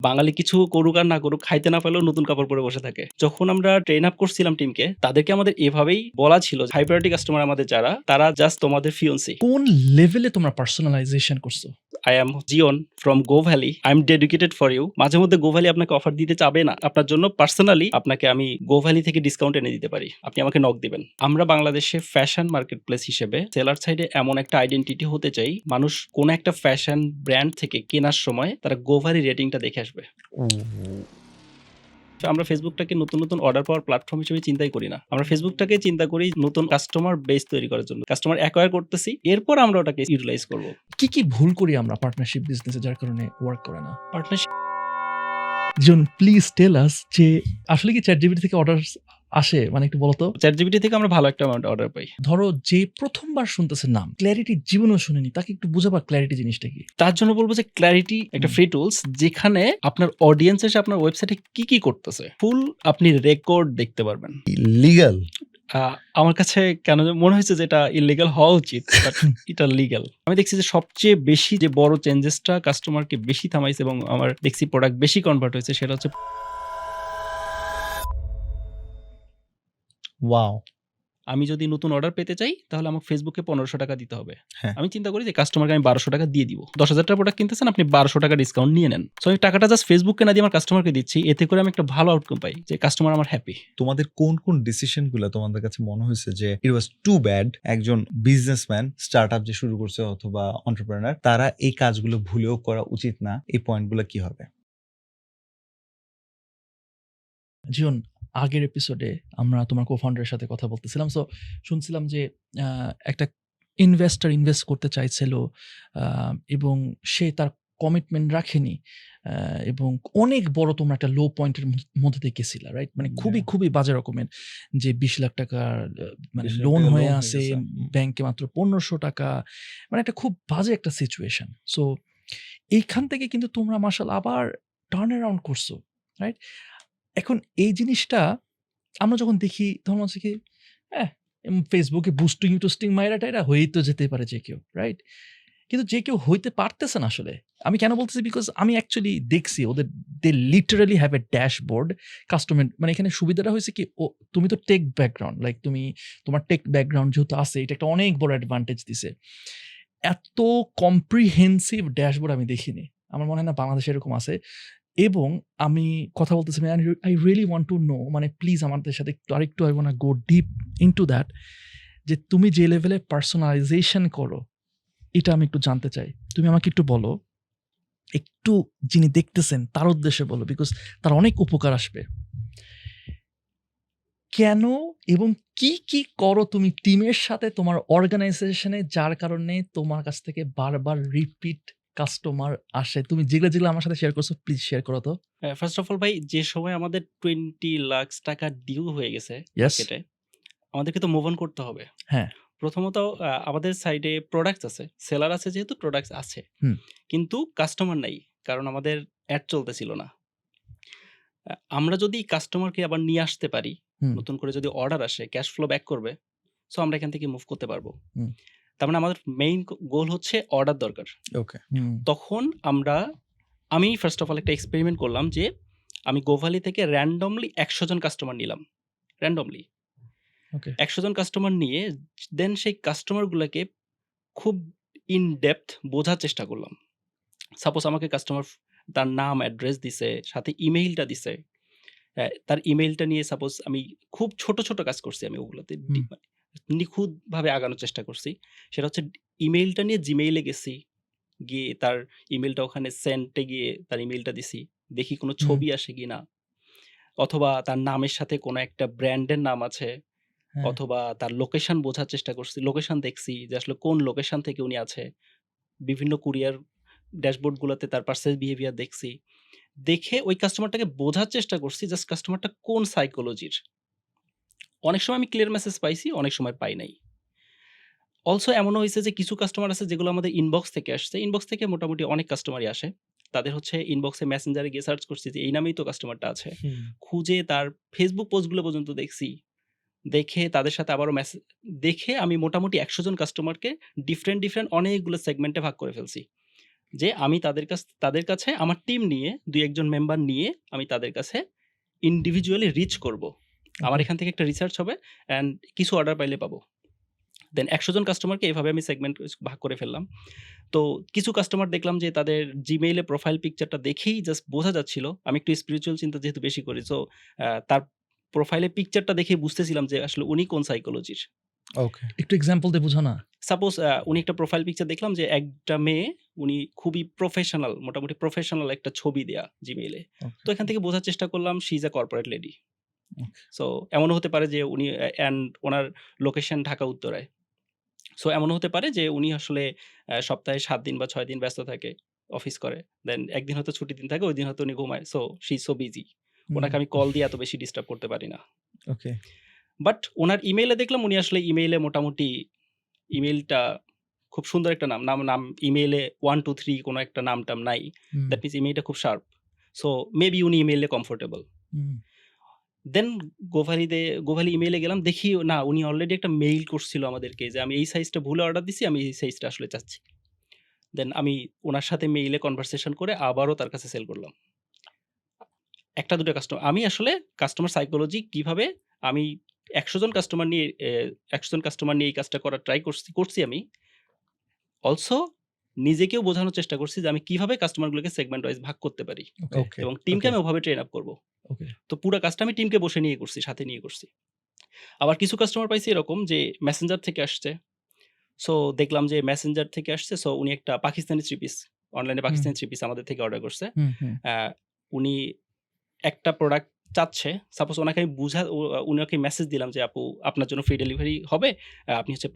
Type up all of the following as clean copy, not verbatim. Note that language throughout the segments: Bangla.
বাঙালি কিছু করুক আর না করুক, খাইতে না পেলেও নতুন কাপড় পরে বসে থাকে। যখন আমরা ট্রেন আপ করছিলাম টিমকে, তাদেরকে আমাদের এভাবেই বলা ছিল, হাই প্রায়োরিটি কাস্টমার আমাদের যারা, তারা জাস্ট তোমাদের ফিয়ন্সি। কোন লেভেলে তোমরা পার্সোনালাইজেশন করছো? আই অ্যাম জিওন from Go Valley, I am dedicated for you. মাঝে মধ্যে গো ভ্যালি আপনাকে অফার দিতে চাবে না, আপনার জন্য পার্সোনালি আপনাকে আমি গো ভ্যালি থেকে ডিসকাউন্ট এনে দিতে পারি, আপনি আমাকে নক দিবেন। আমরা বাংলাদেশে ফ্যাশন মার্কেট প্লেস হিসেবে সেলার সাইডে এমন একটা আইডেন্টিটি হতে চাই, মানুষ কোন একটা ফ্যাশন ব্র্যান্ড থেকে কেনার সময় তারা গো ভ্যালি রেটিংটা দেখে আসবে। আমরা ফেসবুকটাকে নতুন অর্ডার পাওয়ার প্ল্যাটফর্ম হিসেবে চিন্তাই করি না, আমরা ফেসবুকটাকে চিন্তা করি নতুন কাস্টমার বেস তৈরি করার জন্য। কাস্টমার অ্যাকোয়ার করতেছি, এরপর আমরা ওটাকে ইউটিলাইজ করব। কি ভুল করি আমরা পার্টনারশিপ বিজনেসে যার কারণে ওয়ার্ক করে না? পার্টনারশিপ জন প্লিজ টেল আস যে আসলে কি চ্যাটজিপিটি থেকে অর্ডার আসে, মানে একটু বলো তো। চ্যাটজিপিটি থেকে আমরা ভালো একটা অ্যামাউন্ট অর্ডার পাই। ধরো যে প্রথমবার শুনতেছে নাম ক্ল্যারিটি, জীবনেও শুনেনি, তাকে একটু বুঝাবা ক্ল্যারিটি জিনিসটা কি? তার জন্য বলবো যে ক্ল্যারিটি একটা ফ্রি টুলস, যেখানে আপনার অডিয়েন্স এসে আপনার ওয়েবসাইটে কি করতেছে ফুল আপনি রেকর্ড দেখতে পারবেন। লিগাল? আমার কাছে কেন যেন মনে হয়েছে যে এটা ইলিগাল হওয়া উচিত, বাট এটা লিগাল। আমি দেখছি যে সবচেয়ে বেশি যে বড় চেঞ্জেসটা কাস্টমারকে বেশি থামাইছে এবং আমার দেখছি প্রোডাক্ট বেশি কনভার্ট হয়েছে, সেটা হচ্ছে ওয়াও! আমি যদি নতুন অর্ডার পেতে চাই তাহলে আমাকে ফেসবুকে ১৫০০ টাকা দিতে হবে। হ্যাঁ। আমি চিন্তা করি যে কাস্টমারকে আমি ১২০০ টাকা দিয়ে দিব। ১০,০০০ টাকা প্রোডাক্ট কিনতেছেন, আপনি ১২০০ টাকা ডিসকাউন্ট নিয়ে নেন। সো আমি টাকাটা জাস্ট ফেসবুককে না দিয়ে আমার কাস্টমারকে দিচ্ছি, এতে করে আমি একটা ভালো আউটকাম পাই যে কাস্টমার আমার হ্যাপি। তোমাদের কোন ডিসিশন গুলো তোমাদের কাছে মনে হয়েছে যে ইট ওয়াজ টু ব্যাড, একজন বিজনেসম্যান স্টার্টআপ যে শুরু করছে অথবা এন্টারপ্রেনার, তারা এই কাজগুলো ভুলেও করা উচিত না, এই পয়েন্টগুলো কি হবে? জীবন, আগের এপিসোডে আমরা তোমার কো-ফাউন্ডারের সাথে কথা বলতেছিলাম। সো শুনছিলাম যে একটা ইনভেস্টর ইনভেস্ট করতে চাইছিল এবং সে তার কমিটমেন্ট রাখেনি এবং অনেক বড় তোমরা একটা লো পয়েন্টের মধ্যে দিয়ে গেছিলা, রাইট? মানে খুবই বাজে রকমের, যে ২০ লাখ টাকার মানে 20 লাখ লোন টাকা হয়ে loan হয়ে আছে, গেছে। ব্যাংকে মাত্র ১৫০০ টাকা, মানে একটা খুব বাজে একটা সিচুয়েশন। সো এইখান থেকে কিন্তু তোমরা মাশাআল্লাহ আবার টার্ন অ্যারাউন্ড করছো, রাইট? এখন এই জিনিসটা আমরা যখন দেখি তখন হচ্ছে কি, ফেসবুকে বুস্টিং মাইরা-টাইরা হয়েই তো যেতে পারে যে কেউ, রাইট? কিন্তু যে কেউ হইতে পারতেছে না আসলে। আমি কেন বলতেছি? বিকজ আমি অ্যাকচুয়ালি দেখছি ওদের, they literally have a dashboard customer, মানে এখানে সুবিধাটা হয়েছে কি, তুমি তো টেক ব্যাকগ্রাউন্ড, লাইক তোমার টেক ব্যাকগ্রাউন্ড যেহেতু আছে, এটা একটা অনেক বড় অ্যাডভান্টেজ দিছে। এত কম্প্রিহেন্সিভ ড্যাশবোর্ড আমি দেখিনি। আমার মনে হয় না বাংলাদেশে এরকম আছে। এবং আমি কথা বলতেছি, I really want to know, মানে প্লিজ আমাদের সাথে আরেকটু I ওয়ান্না go deep into that, যে তুমি যে লেভেলে পার্সোনালাইজেশন করো, এটা আমি একটু জানতে চাই। তুমি আমাকে একটু বলো, একটু যিনি দেখতেছেন তার উদ্দেশ্যে বলো, বিকজ তার অনেক উপকার আসবে। কেন এবং কি করো তুমি টিমের সাথে তোমার অর্গানাইজেশনে, যার কারণে তোমার কাছ থেকে বারবার রিপিট কাস্টমার আসে? তুমি যেগুলো আমার সাথে শেয়ার করছো, প্লিজ শেয়ার করো তো। ফার্স্ট অফ অল ভাই, যে সময় আমাদের 20 লাখ টাকা ডিউ হয়ে গেছে ইয়েস। মার্কেটে, আমাদেরকে তো মুভ অন করতে হবে। হ্যাঁ। প্রথমত আমাদের সাইডে প্রোডাক্টস আছে, সেলার আছে, যেহেতু প্রোডাক্টস আছে, হুম। কিন্তু কাস্টমার নাই, কারণ আমাদের অ্যাড চলতেছিল না। আমরা যদি কাস্টমারকে আবার নিয়ে আসতে পারি, হুম। নতুন করে যদি অর্ডার আসে, ক্যাশ ফ্লো ব্যাক করবে, সো আমরা এখান থেকে মুভ করতে পারবো। হুম। তার মানে আমাদের মেইন গোল হচ্ছে অর্ডার দরকার। ওকে। তখন আমি ফার্স্ট অফ অল একটা এক্সপেরিমেন্ট করলাম যে আমি গোভালি থেকে র্যান্ডমলি ১০০ জন কাস্টমার নিলাম। র্যান্ডমলি ওকে। ১০০ জন কাস্টমার নিয়ে দেন সেই কাস্টমারগুলোকে খুব ইন ডেপথ বোঝার চেষ্টা করলাম। সাপোজ আমাকে কাস্টমার তার নাম, অ্যাড্রেস দিছে, সাথে ইমেইলটা দিছে। তার ইমেইলটা নিয়ে সাপোজ আমি খুব ছোট কাজ করছি, আমি ওগুলোতে নিখুঁতভাবে আগানোর চেষ্টা করছি। সেটা হচ্ছে ইমেইলটা নিয়ে জিমেইলে গেছি, গিয়ে তার ইমেইলটা ওখানে সেন্টে গিয়ে তার ইমেইলটা দিছি। দেখি কোনো ছবি আসে কিনা, অথবা তার নামের সাথে কোনো একটা ব্র্যান্ডের নাম আছে, হ্যাঁ। অথবা তার লোকেশন বোঝার চেষ্টা করছি। লোকেশন দেখছি যে আসলে কোন লোকেশন থেকে উনি আছে। বিভিন্ন কুরিয়ার ড্যাশবোর্ডগুলোতে তার পার্সেল বিহেভিয়ার দেখছি। দেখে ওই কাস্টমারটাকে বোঝার চেষ্টা করছি জাস্ট কাস্টমারটা কোন সাইকোলজির। অনেক সময় আমি ক্লিয়ার মেসেজ পাইছি, অনেক সময় পাই নাই। অলসো এমনও হইছে যে কিছু কাস্টমার আছে যেগুলো আমাদের ইনবক্স থেকে আসছে। ইনবক্স থেকে মোটামুটি অনেক কাস্টমারই আসে। তাদের হচ্ছে ইনবক্সে মেসেঞ্জারে গিয়ে সার্চ করছি যে এই নামেই তো কাস্টমারটা আছে। খুঁজে তার ফেসবুক পোস্টগুলো পর্যন্ত দেখছি। দেখে তাদের সাথে আবারও দেখে আমি মোটামুটি ১০০ জন কাস্টমারকে ডিফারেন্ট অনেকগুলো সেগমেন্টে ভাগ করে ফেলছি। যে আমি তাদের কাছে আমার টিম নিয়ে ২-১ জন মেম্বার নিয়ে আমি তাদের কাছে ইন্ডিভিজুয়ালি রিচ করব। আমার ওকে। এখান থেকে একটা রিসার্চ হবে অ্যান্ড কিছু অর্ডার পাইলে পাবো। দেন ১০০ জন কাস্টমারকে এভাবে আমি সেগমেন্ট ভাগ করে ফেললাম। তো কিছু কাস্টমার দেখলাম যে তাদের Gmail এ প্রোফাইল পিকচারটা দেখেই জাস্ট বোঝা যাচ্ছিল। আমি একটু স্পিরিচুয়াল চিন্তা যেহেতু বেশি করি। সো তার প্রোফাইলে পিকচারটা দেখেই বুঝতেছিলাম যে আসলে উনি কোন সাইকোলজির। ওকে। একটু এক্সাম্পল দিয়ে বুঝাও না? সাপোজ উনি একটা প্রোফাইল পিকচার দেখলাম যে একটা মেয়ে উনি খুবই প্রফেশনাল, মোটামুটি প্রফেশনাল একটা ছবি দেয়া Gmail এ। ওকে। তো এখান থেকে বোঝার চেষ্টা করলাম she is a corporate lady. Okay. So এমনও হতে পারে যে উনি অ্যান্ড উনার লোকেশন ঢাকা উত্তরায়। সো এমনও হতে পারে যে উনি আসলে সপ্তাহে ৭ দিন বা ৬ দিন ব্যস্ত থাকে, অফিস করে। দেন একদিন হয়তো ছুটির দিন থাকে, ওইদিন হয়তো উনি ঘুমায়। So she is so busy. Hmm, উনাকে আমি কল দিয়ে এত বেশি ডিস্টার্ব করতে পারি না। ওকে। বাট উনার ইমেইলে দেখলাম উনি আসলে ইমেইলে মোটামুটি ইমেইলটা খুব সুন্দর একটা নাম ইমেইলে 1, 2, 3 কোনো একটা নাম-টাম নাই। হুম, দ্যাট মিনস ইমেইলটা খুব শার্প। সো মেবি উনি ইমেইলে কমফোর্টেবল। হুম। দেন গোভালি ইমেইলে গেলাম দেখি না উনি অলরেডি একটা মেইল করছিল আমাদেরকে যে আমি এই সাইজটা ভুলে অর্ডার দিছি, আমি এই সাইজটা আসলে চাচ্ছি। দেন আমি উনার সাথে মেইলে কনভারসেশন করে আবারও তার কাছে সেল করলাম। ১টা ২টা কাস্টমার আমি আসলে কাস্টমার সাইকোলজি কিভাবে আমি ১০০ জন কাস্টমার নিয়ে ১০০ জন কাস্টমার নিয়ে এই কাজটা করার ট্রাই করছি আমি। অলসো নিজেকেও বোঝানোর চেষ্টা করছি যে আমি কিভাবে কাস্টমারগুলোকে সেগমেন্ট ওয়াইজ ভাগ করতে পারি ওকে, ওকে। এবং টিমকে ওকে। আমি ওভাবে ট্রেন আপ করব। ওকে। তো পুরা কাজটা আমি টিমকে বসে নিয়ে করছি, সাথে নিয়ে করছি। আবার কিছু কাস্টমার পাইছি এরকম যে মেসেঞ্জার থেকে আসছে। সো দেখলাম যে মেসেঞ্জার থেকে আসছে। সো উনি একটা পাকিস্তানি থ্রি পিস, অনলাইনে হুম, পাকিস্তানি থ্রি পিস আমাদের থেকে অর্ডার করছে। হুম, হুম, আ উনি একটা প্রোডাক্ট চাচ্ছে। সাপোজ উনাকে আমি উনাকে মেসেজ দিলাম যে, "আপু আপনার জন্য ফ্রি ডেলিভারি হবে। আপনি হচ্ছে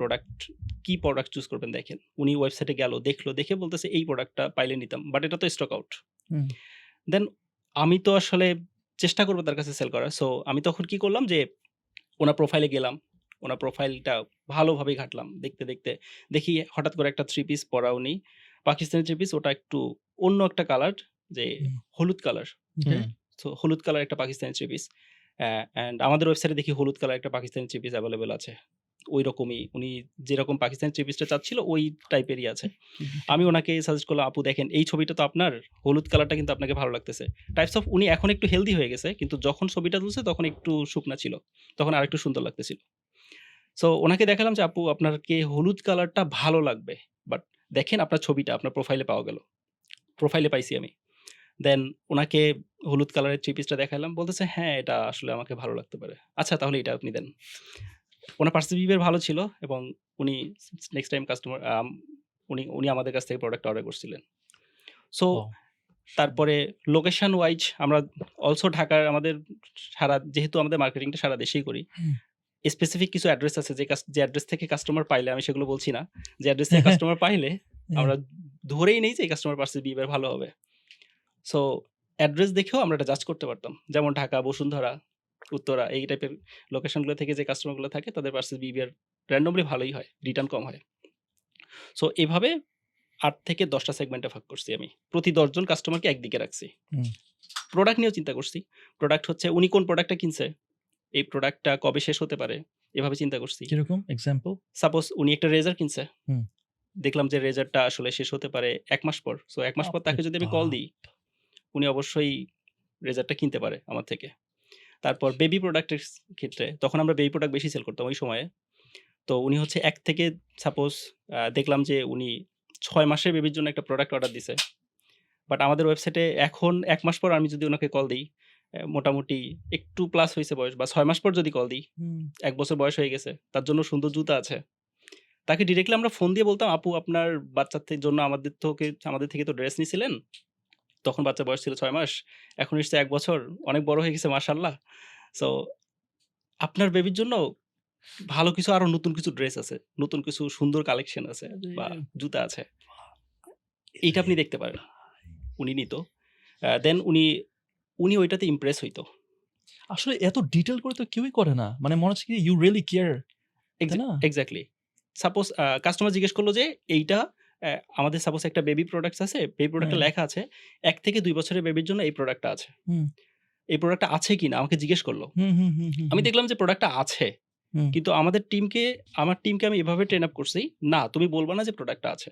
কি প্রোডাক্ট চুজ করবেন দেখেন।" উনি ওয়েবসাইটে গেল, দেখলো, দেখে বলতেছে, "এই প্রোডাক্টটা পাইলে নিতাম। বাট এটা তো স্টক আউট।" হুম, দেন আমি তো আসলে চেষ্টা করব তার কাছে সেল করার। সো আমি তখন কি করলাম যে, উনার প্রোফাইলে গেলাম। উনার প্রোফাইলটা ভালোভাবে ঘাঁটলাম। দেখতে দেখি হঠাৎ করে একটা থ্রি পিস পরা উনি। পাকিস্তানি থ্রি পিস ওটা একটু অন্য একটা কালার যে হুম। হলুদ কালার। ওকে। হুম। সো হলুদ কালার একটা পাকিস্তানি থ্রি পিস। অ্যান্ড আমাদের ওয়েবসাইটে দেখি হলুদ কালার একটা পাকিস্তানি থ্রি পিস এভেইলেবল আছে। ঐরকমই উনি যেরকম পাকিস্তানি থ্রি পিসটা চাচ্ছিল ওই টাইপেরই আছে। কি আমি ডিটেইল! উনাকে সাজেস্ট করলাম, "আপু দেখেন এই ছবিটা তো আপনার, হলুদ কালারটা কিন্তু আপনাকে ভালো লাগতেছে।" টাইপস অফ উনি এখন একটু হেলথি হয়ে গেছে। কিন্তু যখন ছবিটা তুলছে তখন একটু শুকনা ছিল। তখন আরেকটু সুন্দর লাগতেছিল। সো উনাকে দেখালাম যে, "আপু আপনাকে হলুদ কালারটা ভালো লাগবে। বাট দেখেন আপনার ছবিটা আপনার প্রোফাইলে পাওয়া গেল।" প্রোফাইলে পাইছি আমি। দেন উনাকে হলুদ কালারের থ্রি পিসটা দেখাইলাম। বলতেছে, "হ্যাঁ, এটা আসলে আমাকে ভালো লাগতে পারে। আচ্ছা তাহলে এটা আপনি দেন।" উনার পার্সেল বিহেভিয়ার ভালো ছিল এবং উনি নেক্সট টাইম কাস্টমার উনি আমাদের কাছ থেকে প্রোডাক্ট অর্ডার করছিলেন। So wow! তারপরে লোকেশন ওয়াইজ আমরা অলসো ঢাকার আমাদের যেহেতু আমাদের মার্কেটিংটা সারা দেশেই করি। হুম। স্পেসিফিক কিছু অ্যাড্রেস আছে যে অ্যাড্রেস থেকে কাস্টমার পাইলে আমি সেগুলো বলছি না। যে অ্যাড্রেস থেকে কাস্টমার পাইলে আমরা ধরেই নেই যে এই কাস্টমার পার্সেল বিহেভিয়ার ভালো হবে। সো অ্যাড্রেস দেখেও আমরা এটা জাজ করতে পারতাম। যেমন ঢাকা, বসুন্ধরা, উত্তরা এই টাইপের লোকেশনগুলো থেকে যে কাস্টমারগুলো থাকে তাদের পার্সেল বিহেভিয়ার randomly ভালোই হয়। রিটার্ন কম হয়। সো এভাবে ৮ থেকে ১০ টা সেগমেন্টে ভাগ করছি আমি। প্রতি ১০ জন কাস্টমারকে একদিকে রাখছি। হুম। প্রোডাক্ট নিয়েও চিন্তা করছি। প্রোডাক্ট হচ্ছে উনি কোন প্রোডাক্টটা কিনছে, এই প্রোডাক্টটা কবে শেষ হতে পারে, এভাবে চিন্তা করছি। কিরকম এক্সাম্পল? সাপোজ উনি একটা রেজার কিনছে। হুম। দেখলাম যে রেজারটা আসলে শেষ হতে পারে ১ মাস পর। সো ১ মাস পর বাপরে তাকে যদি আমি কল বাপ! দিই, উনি অবশ্যই রেজারটা কিনতে পারে আমার থেকে। তারপর বেবি প্রোডাক্টের ক্ষেত্রে তখন আমরা বেবি প্রোডাক্ট বেশি সেল করতাম ওই সময়ে। তো উনি হচ্ছে ১ থেকে সাপোজ দেখলাম যে উনি ৬ মাসের বেবির জন্য একটা প্রোডাক্ট অর্ডার দিছে। বাট আমাদের ওয়েবসাইটে এখন ১ মাস পর আমি যদি উনাকে কল দেই, মোটামুটি একটু প্লাস হইছে বয়স বা ৬ মাস পর যদি কল দিই, হুম। ১ বছর বয়স হয়ে গেছে। তার জন্য সুন্দর জুতা আছে। তাকে ডিরেক্টলি আমরা ফোন দিয়ে বলতাম, "আপু আপনার জন্য আমাদের থেকে তো ড্রেস নিছিলেন। তখন বাচ্চার বয়স ছিল ৬ মাস। এখন এসছে ১ বছর। অনেক বড় হয়ে গেছে মাশাআল্লাহ। সো আপনার বেবির জন্য ভালো কিছু আরো নতুন কিছু ড্রেস আছে। নতুন কিছু সুন্দর কালেকশন আছে বা আরে জুতা আছে। এইটা বাপরে আপনি দেখতে পারেন।" ভাই! উনি নিত। দেন উনি ওইটাতে ইমপ্রেস হইতো। আসলে এত ডিটেইল করে তো কেউই করে না। মানে মনে হচ্ছে কি ইউ রিয়ালি কেয়ার, তাই না? এক্সাক্টলি। সাপোজ কাস্টমার জিজ্ঞেস করল যে এইটা আমাদের সাপোজ একটা বেবি প্রোডাক্টস আছে। বেবি প্রোডাক্টে হ্যাঁ। লেখা আছে ১ থেকে ২ বছরের বেবির জন্য এই প্রোডাক্টটা আছে। হুম, এই প্রোডাক্টটা আছে কিনা আমাকে জিজ্ঞেস করল। হুম, হুম, হুম, হুম, আমি হুম, দেখলাম যে প্রোডাক্টটা আছে। হুম, কিন্তু আমার টিমকে আমি এভাবে ট্রেন আপ করছি। না, তুমি বলবা না যে প্রোডাক্টটা আছে।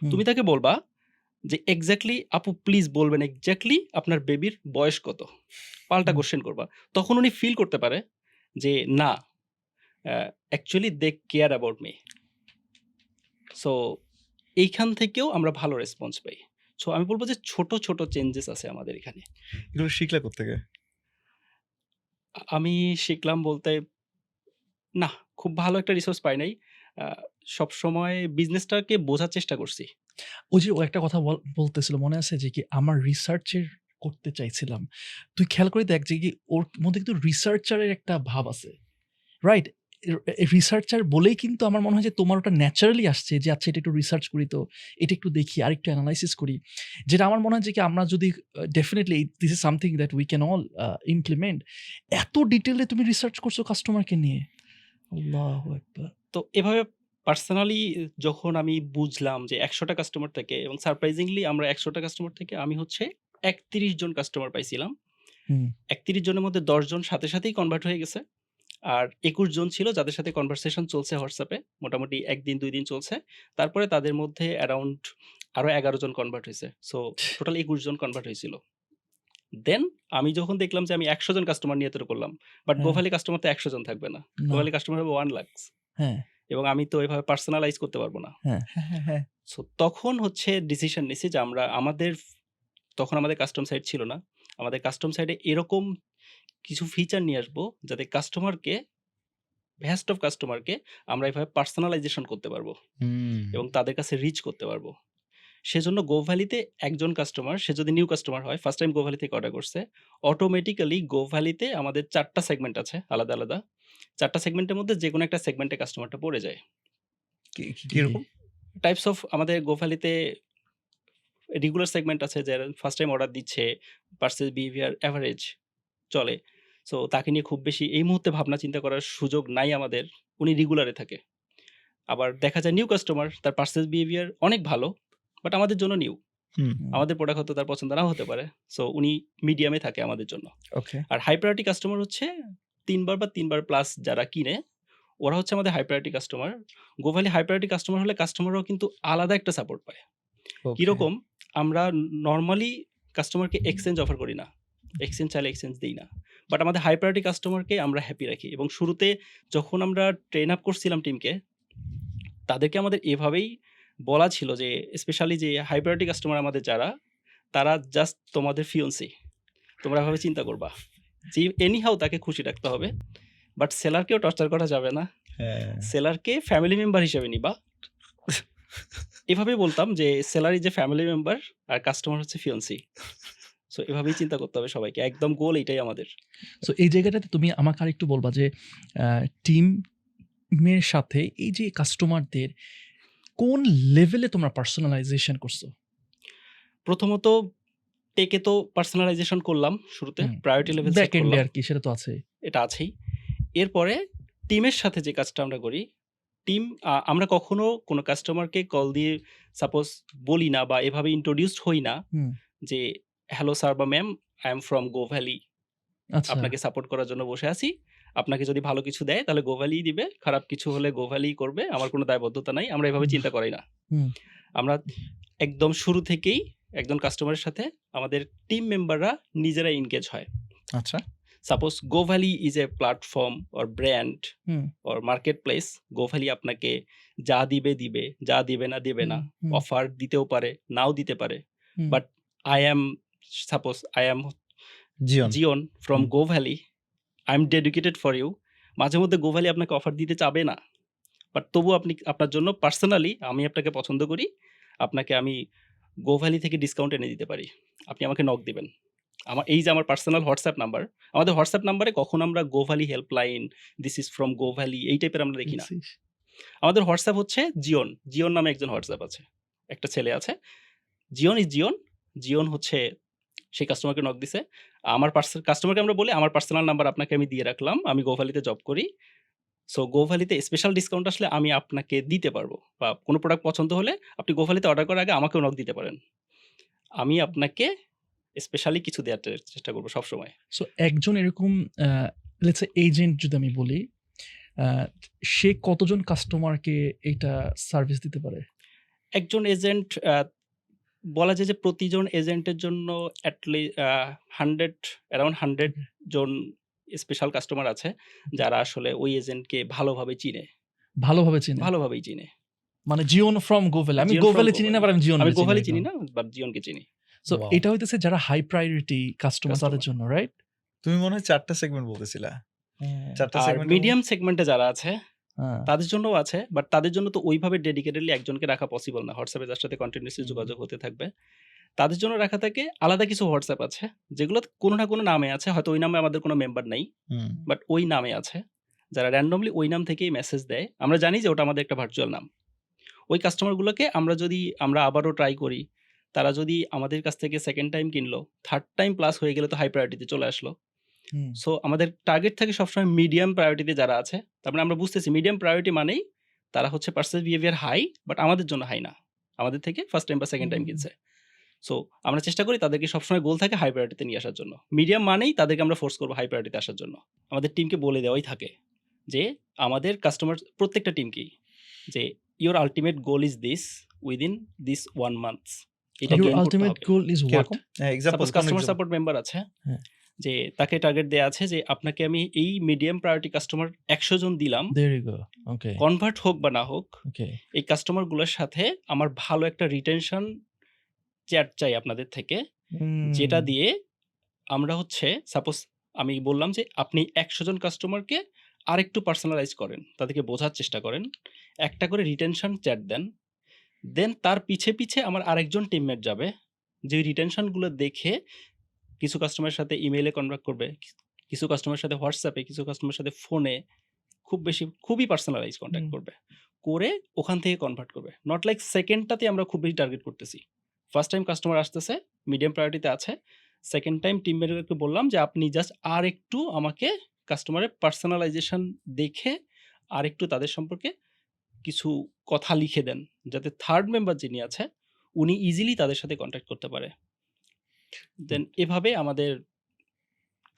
হুম, তুমি তাকে বলবা যে এক্স্যাক্টলি আপু প্লিজ বলবেন এক্স্যাক্টলি আপনার বেবির বয়স কত? পাল্টা হুম। কোয়েশ্চেন করবা। তখন উনি ফিল করতে পারে যে না, actually they care about me. So এইখান থেকেও আমরা ভালো রেসপন্স পাই। সো আমি বলব যে ছোট, ছোট চেঞ্জেস আছে আমাদের এখানে। এগুলো শিখলে কোত্থেকে? আমি শিখলাম বলতে না, খুব ভালো একটা রিসোর্স পাই নাই। আ সবসময় বিজনেসটাকে বোঝার চেষ্টা করছি। ওই যে ও একটা কথা বলতেছিল মনে আছে যে কি আমার রিসার্চের করতে চাইছিলাম। তুই খেয়াল করে দেখ যে কি ওর মধ্যে কিন্তু রিসার্চারের একটা ভাব আছে। রাইট? রিসার্চার বলেই কিন্তু আমার মনে হয় যে তোমার ওটা ন্যাচারালি আসছে যে আচ্ছা এটা একটু রিসার্চ করি তো, এটা একটু দেখি, আরেকটু এনালাইসিস করি। যেটা আমার মনে হয় যে কি আমরা যদি definitely this is something that we can all implement. এত ডিটেইলে তুমি রিসার্চ করছো কাস্টমারকে নিয়ে। আল্লাহু আকবার! তো এভাবে পার্সোনালি যখন আমি বুঝলাম যে ১০০ টা কাস্টমার থেকে এবং সারপ্রাইজিংলি আমরা ১০০ টা কাস্টমার থেকে আমি হচ্ছে ৩১ জন কাস্টমার পাইছিলাম। হুম, ৩১ জনের মধ্যে ১০ জন সাথে সাথেই কনভার্ট হয়ে গেছে। আর ২১ জন ছিল যাদের সাথে কনভারসেশন চলছে WhatsApp এ। মোটামুটি ১ দিন ২ দিন চলছে। তারপরে তাদের মধ্যে অ্যারাউন্ড আরো ১১ জন কনভার্ট হইছে। সো টোটাল ২১ জন কনভার্ট হয়েছিল। দেন আমি যখন দেখলাম যে আমি ১০০ জন কাস্টমার নিয়ে এতটুকু করলাম। বাট হ্যাঁ, গোভ্যালি কাস্টমার তো ১০০ জন থাকবে না। না, গোভ্যালি কাস্টমার হবে 1 লাখ। হ্যাঁ, এবং আমি তো এভাবে পার্সোনালাইজ করতে পারব না। হ্যাঁ, হ্যাঁ, হ্যাঁ, হ্যাঁ। সো তখন হচ্ছে ডিসিশন নিছি যে আমরা তখন আমাদের কাস্টম সাইট ছিল না। আমাদের কাস্টম সাইটে এরকম কিছু ফিচার নিয়ে আসবো যাতে ভ্যাস্ট অফ কাস্টমারকে আমরা এভাবে পার্সোনালাইজেশন করতে পারবো হুম। এবং তাদের কাছে রিচ করতে পারবো। সেজন্য গোভ্যালিতে একজন কাস্টমার সে যদি নিউ কাস্টমার হয়, ফার্স্ট টাইম গোভ্যালি থেকে অর্ডার করছে, অটোমেটিক্যালি গোভ্যালিতে আমাদের ৪ টা সেগমেন্ট আছে আলাদা, আলাদা। ৪ টা সেগমেন্টের মধ্যে যেকোনো একটা সেগমেন্টে কাস্টমারটা পড়ে যায়। কি জি। কিরকম? টাইপস অফ আমাদের গোভ্যালিতে রেগুলার সেগমেন্ট আছে যারা ফার্স্ট টাইম অর্ডার দিচ্ছে, পারচেজ বিহেভিয়ার এভারেজ চলে। সো তাকে নিয়ে খুব বেশি এই মুহূর্তে ভাবনা চিন্তা করার সুযোগ নাই আমাদের। উনি রেগুলারে থাকে। আবার দেখা যায় নিউ কাস্টমার তার পারচেজ বিহেভিয়ার অনেক ভালো। বাট আমাদের জন্য নিউ। হুম, হুম, আমাদের প্রোডাক্ট হয়তো তার পছন্দ নাও হতে পারে। সো উনি মিডিয়ামে থাকে আমাদের জন্য। ওকে। আর হাই প্রায়োরিটি কাস্টমার হচ্ছে ৩ বার বা ৩ বার প্লাস যারা কিনে, ওরা হচ্ছে আমাদের high priority customer. Govaly high priority customer হলে কাস্টমাররাও কিন্তু আলাদা একটা সাপোর্ট পায়। ওকে। কিরকম? আমরা নরমালি কাস্টমারকে এক্সচেঞ্জ অফার করি না। এক্সচেঞ্জ চাইলে এক্সচেঞ্জ দেই না। বাট আমাদের হাই প্রায়োরিটি কাস্টমারকে আমরা হ্যাপি রাখি এবং শুরুতে যখন আমরা ট্রেন আপ করছিলাম টিমকে, তাদেরকে আমাদের এভাবেই বলা ছিল যে স্পেশালি যে হাই প্রায়োরিটি কাস্টমার আমাদের যারা, তারা জাস্ট তোমাদের ফিয়ন্সি। তোমরা এভাবে চিন্তা করবা। যে এনিহাউ তাকে খুশি রাখতে হবে। বাট সেলারকেও টর্চার করা যাবে না। হ্যাঁ। সেলারকে ফ্যামিলি মেম্বার হিসেবে নিবা। এভাবেই বলতাম যে seller is a family member আর কাস্টমার হচ্ছে ফিয়ন্সি। সো এভাবেই চিন্তা করতে হবে সবাইকে। একদম গোল এটাই আমাদের। সো এই জায়গাটাতে তুমি আমাকে আরেকটু বলবা যে টিমের সাথে এই যে কাস্টমারদের কোন লেভেলে তোমরা পার্সোনালাইজেশন করছো? প্রথমত টেকে তো পার্সোনালাইজেশন করলাম শুরুতে। হুম, প্রায়োরিটি লেভেল ব্যাক সেট এন্ডে করলাম। আর কি সেটা তো আছেই। এটা আছেই। এরপরে টিমের সাথে যে কাজটা আমরা করি, আমরা কখনো কোনো কাস্টমারকে কল দিয়ে সাপোজ বলি না বা এভাবে ইন্ট্রোডিউসড হই না হুম, যে, "হ্যালো স্যার বা ম্যাম, আই এম ফ্রম গোভ্যালি। আচ্ছা। আপনাকে সাপোর্ট করার জন্য বসে আছি। আপনাকে যদি ভালো কিছু দেয় তাহলে গোভ্যালিই দিবে। খারাপ কিছু হলে গোভ্যালিই করবে। আমার কোনো দায়বদ্ধতা নাই।" আমরা এভাবে হুম, চিন্তা করি না। হুম, আমরা একদম শুরু থেকেই একজন কাস্টমারের সাথে আমাদের টিম মেম্বাররা নিজেরাই এনগেজ হয়। আচ্ছা। Suppose Govaly is a platform or brand hmm, or market place. Govaly আপনাকে যা দিবে, দিবে। যা দিবে না, দিবে না। হুম, হুম, অফার দিতেও পারে, নাও দিতে পারে। Hmm, but I am Zion. Zion from hmm, Govaly. I am dedicated for you. মাঝে মধ্যে গোভ্যালি আপনাকে অফার দিতে চাবে না। বাট তবুও আপনি আপনার জন্য পার্সোনালি আমি আপনাকে পছন্দ করি। আপনাকে আমি গোভ্যালি থেকে ডিসকাউন্ট এনে দিতে পারি। আপনি আমাকে নক দিবেন। এই যে আমার পার্সোনাল হোয়াটসঅ্যাপ নাম্বার। আমাদের হোয়াটসঅ্যাপ নাম্বারে কখনো আমরা গোভ্যালি হেল্পলাইন, দিস ইজ ফ্রম গোভ্যালি এই টাইপের আমরা দেখি না। দেখছিস? আমাদের হোয়াটসঅ্যাপ হচ্ছে জিওন। জিওন নামে একজন হোয়াটসঅ্যাপ আছে। একটা ছেলে আছে। Jeon is Jeon. জিওন হচ্ছে সেই কাস্টমারকে নক দিছে। কাস্টমারকে আমরা বলি, "আমার পার্সোনাল নাম্বার আপনাকে আমি দিয়ে রাখলাম। আমি গোভ্যালিতে জব করি। সো গোভ্যালিতে স্পেশাল ডিসকাউন্ট আসলে আমি আপনাকে দিতে পারবো। বা কোনো প্রোডাক্ট পছন্দ হলে আপনি গোভ্যালিতে অর্ডার করার আগে আমাকেও নক দিতে পারেন। আমি আপনাকে স্পেশালি কিছু দেয়ার চেষ্টা করব সবসময়।" সো একজন এরকম আ লেটস সে এজেন্ট যদি আমি বলি, আ সে কতজন কাস্টমারকে এইটা সার্ভিস দিতে পারে? একজন এজেন্ট বলা যায় যে প্রতিজন এজেন্টের জন্য অ্যারাউন্ড 100 জন স্পেশাল কাস্টমার আছে যারা আসলে ওই এজেন্টকে ভালোভাবে চিনে, ভালোভাবে চিনে? ভালোভাবেই চিনে। মানে জিওন ফ্রম গোভেল। আমি জিওন from গোভেলে চিনি না, গোভালি। বাট আমি আমি জিওনরে চিনি গোভালি চিনি একদম। না, বাট জিওনকে চিনি। So Wow. এটা হইতেছে যারা হাই প্রায়োরিটি কাস্টমার তাদের কাস্টমার। জন্য, রাইট? তুমি মনে হয় 4টা সেগমেন্ট বলতেছিলা। হ্যাঁ, 4টা আর সেগমেন্ট মিডিয়াম সেগমেন্টে যারা আছে হ্যাঁ। তাদের জন্যও আছে, বাট তাদের জন্য তো ওইভাবে ডেডিকেটেডলি একজনকে রাখা পসিবল না। হোয়াটসঅ্যাপে যার সাথে কন্টিনিউয়াসলি যোগাযোগ হতে থাকবে। তাদের জন্য রাখা থাকে আলাদা কিছু হোয়াটসঅ্যাপ আছে, যেগুলো কোনো না কোনো নামে আছে। হয়তো ওই নামে আমাদের কোনো মেম্বার নাই, হুম। বাট ওই নামে আছে। যারা র‍্যান্ডমলি ওই নাম থেকেই মেসেজ দেয়। আমরা জানি যে ওটা আমাদের একটা ভার্চুয়াল নাম। ওই কাস্টমারগুলোকে আমরা আবারও ট্রাই করি। তারা যদি আমাদের কাছ থেকে সেকেন্ড টাইম কিনলো, থার্ড টাইম প্লাস হয়ে গেলে তো হাই প্রায়োরিটিতে চলে আসলো। হুম। সো আমাদের টার্গেট থাকে সবসময় মিডিয়াম প্রায়োরিটিতে যারা আছে। তার মানে আমরা বুঝতেছি মিডিয়াম প্রায়োরিটি মানেই তারা হচ্ছে পারচেজ বিহেভিয়ার হাই, বাট আমাদের জন্য হাই না। আমাদের থেকে ফার্স্ট টাইম বা সেকেন্ড টাইম হুম। কিনছে। সো আমরা চেষ্টা করি তাদেরকে সবসময় গোল থাকে হাই প্রায়োরিটিতে নিয়ে আসার জন্য। মিডিয়াম মানেই তাদেরকে আমরা ফোর্স করবো হাই প্রায়োরিটিতে আসার জন্য। আমাদের টিমকে বলে দেওয়াই থাকে যে আমাদের কাস্টমার প্রত্যেকটা টিমকেই যে your ultimate goal is this within this 1 month. এটা Your জয়েন করতে ultimate হবে। goal is what? কিরকম? হ্যাঁ, example suppose customer support member আছে, হ্যাঁ। যে তাকে টার্গেট দেয়া আছে যে আপনাকে আমি এই মিডিয়াম প্রায়োরিটি কাস্টমার 100 জন দিলাম। There you go. Okay. Convert হোক বা না হোক, Okay. এই কাস্টমারগুলোর সাথে আমার ভালো একটা রিটেনশন চ্যাট চাই আপনাদের থেকে। যেটা হুম। দিয়ে আমরা হচ্ছে সাপোজ আমি বললাম যে আপনি 100 জন কাস্টমারকে আরেকটু পার্সোনালাইজ করেন। তাদেরকে বোঝার চেষ্টা করেন। একটা করে রিটেনশন চ্যাট দেন। দেন তার পিছে আমার আরেকজন টিমমেট যাবে। যে রিটেনশনগুলো দেখে কিছু কাস্টমারের সাথে ইমেইলে কনভার্ট করবে। কিছু কাস্টমারের সাথে হোয়াটসঅ্যাপে, কিছু কাস্টমারের সাথে ফোনে খুবই পার্সোনালাইজ কনট্যাক্ট হুম। করবে। করে ওখান থেকে কনভার্ট করবে। নট লাইক সেকেন্ডটাতে আমরা খুব বেশি টার্গেট করতেছি। ফার্স্ট টাইম কাস্টমার আসতেছে, মিডিয়াম প্রায়োরিটিতে আছে। সেকেন্ড টাইম টিম মেম্বারকে বললাম যে আপনি জাস্ট আরেকটু আমাকে কাস্টমারের পার্সোনালাইজেশন দেখে আরেকটু তাদের সম্পর্কে কিছু কথা লিখে দেন। যাতে থার্ড মেম্বার যিনি আছে উনি ইজিলি তাদের সাথে কনট্যাক্ট করতে পারে। দেন এভাবে আমাদের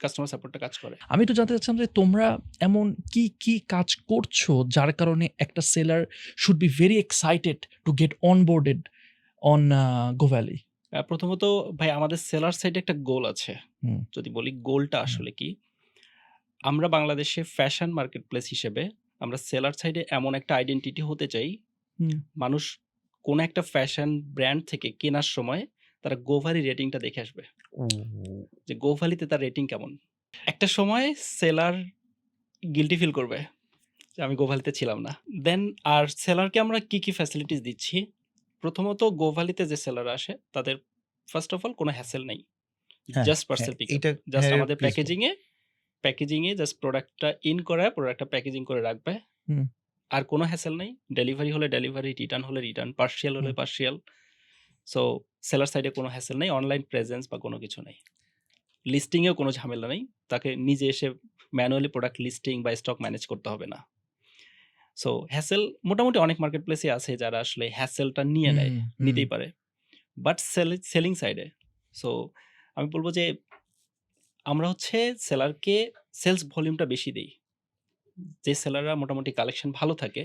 কাস্টমার সাপোর্টটা কাজ করে। আমি একটু জানতে চাচ্ছিলাম যে তোমরা এমন কি কাজ করছো যার কারণে একটা seller should be very excited to get onboarded on Govaly? প্রথমত ভাই আমাদের সেলার সাইডে একটা গোল আছে। হুম। যদি বলি গোলটা আসলে কি? আমরা বাংলাদেশে ফ্যাশন মার্কেটপ্লেস হিসেবে আমরা সেলার সাইডে এমন একটা আইডেন্টিটি হতে চাই, হুম। মানুষ কোন একটা ফ্যাশন ব্র্যান্ড থেকে কেনার সময় তারা গোভালি রেটিংটা দেখে আসবে। যে গোভালিতে তার রেটিং কেমন? একটা সময় সেলার গিল্টি ফিল করবে যে আমি গোভালিতে ছিলাম না। দেন আর সেলারকে আমরা কি ফ্যাসিলিটিস দিচ্ছি? প্রথমত গোভালিতে যে সেলার আসে তাদের ফার্স্ট অফ অল কোনো হ্যাসেল নাই। হ্যাঁ, জাস্ট হ্যাঁ, পার্সেল পিকআপ। এইটা জাস্ট হ্যাঁ, আমাদের প্লিজ বল। প্যাকেজিংয়ে জাস্ট প্রোডাক্টটা ইন করায় প্রোডাক্টটা প্যাকেজিং করে রাখবে। হুম। আর কোনো হ্যাসেল নাই। ডেলিভারি হলে ডেলিভারি, রিটার্ন হলে রিটার্ন, পার্সিয়াল হলে হুম। পার্সিয়াল। সো সেলার সাইডে কোনো হ্যাসেল নাই, অনলাইন প্রেজেন্স বা কোনো কিছু নাই। লিস্টিং এও কোনো ঝামেলা নেই। তাকে নিজে এসে ম্যানুয়ালি প্রোডাক্ট লিস্টিং বা স্টক ম্যানেজ করতে হবে না। সো হ্যাসেল মোটামুটি অনেক মার্কেটপ্লেসে আছে যারা আসলে হ্যাসেলটা নিয়ে নেয়, হুম, নিতেই পারে। বাট সেলিং সাইডে সো আমি বলব যে আমরা হচ্ছে সেলারকে সেলস ভলিউমটা বেশি দেই। যে সেলাররা মোটামুটি কালেকশন ভালো থাকে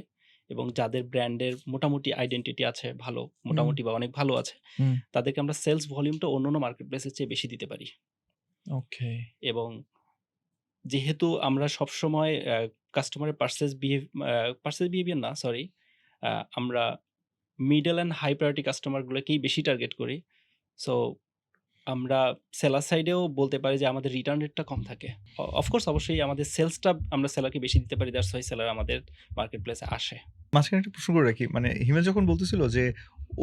এবং যাদের ব্র্যান্ডের মোটামুটি আইডেন্টিটি আছে ভালো, মোটামুটি বা অনেক ভালো আছে, হুম। তাদেরকে আমরা সেলস ভলিউমটা অন্যান্য মার্কেটপ্লেসের চেয়ে বেশি দিতে পারি। ওকে। এবং যেহেতু আমরা সবসময় কাস্টমারের পারচেজ বিহেভিয়ার না সরি, আমরা মিডল অ্যান্ড হাই প্রায়োরিটি কাস্টমারগুলোকেই বেশি টার্গেট করি। সো আমরা সেলার সাইডেও বলতে পারি যে আমাদের রিটার্ন রেটটা কম থাকে। অফকোর্স অবশ্যই আমাদের সেলসটা আমরা সেলারকে বেশি দিতে পারি, দ্যাটস হোয়াই সেলার আমাদের মার্কেটপ্লেসে আসে। মাঝখানে একটা প্রশ্ন করে রাখি, মানে হিমেল যখন বলতেছিল যে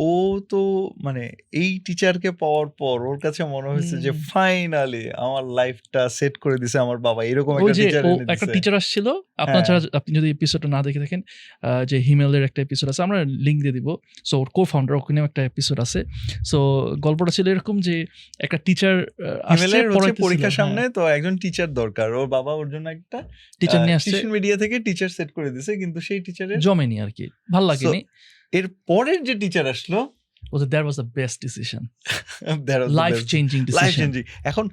ও তো মানে এই টিচারকে পাওয়ার পর ওর কাছে মনে হয়েছে যে হুম। ফাইনালি আমার লাইফটা সেট করে দিছে আমার বাবা, এরকম ওই একটা যে টিচার ও এনে একটা দিছে। টিচার আসছিল। আপনার হ্যাঁ। আপনি যদি এপিসোডটা না দেখে থাকেন, যে হিমেলের একটা এপিসোড আছে, আমরা লিঙ্ক দিয়ে দিব। সো ওর কো-ফাউন্ডার, ওখানেও একটা এপিসোড আছে। সো গল্পটা ছিল এরকম যে একটা টিচার আসছে হিমেলের হচ্ছে পড়াইতেছিল। পরীক্ষার হ্যাঁ, সামনে, তো একজন টিচার দরকার। ওর বাবা ওর জন্য একটা টিচার নিয়ে আসছে, টিউশন মিডিয়া থেকে টিচার সেট করে দিছে, কিন্তু সেই টিচারের জমেনি আরকি, ভাল লাগেনি। এর পরের যে টিচার আসলো That was the best decision. That was the Life best. changing life decision. Changing. এখন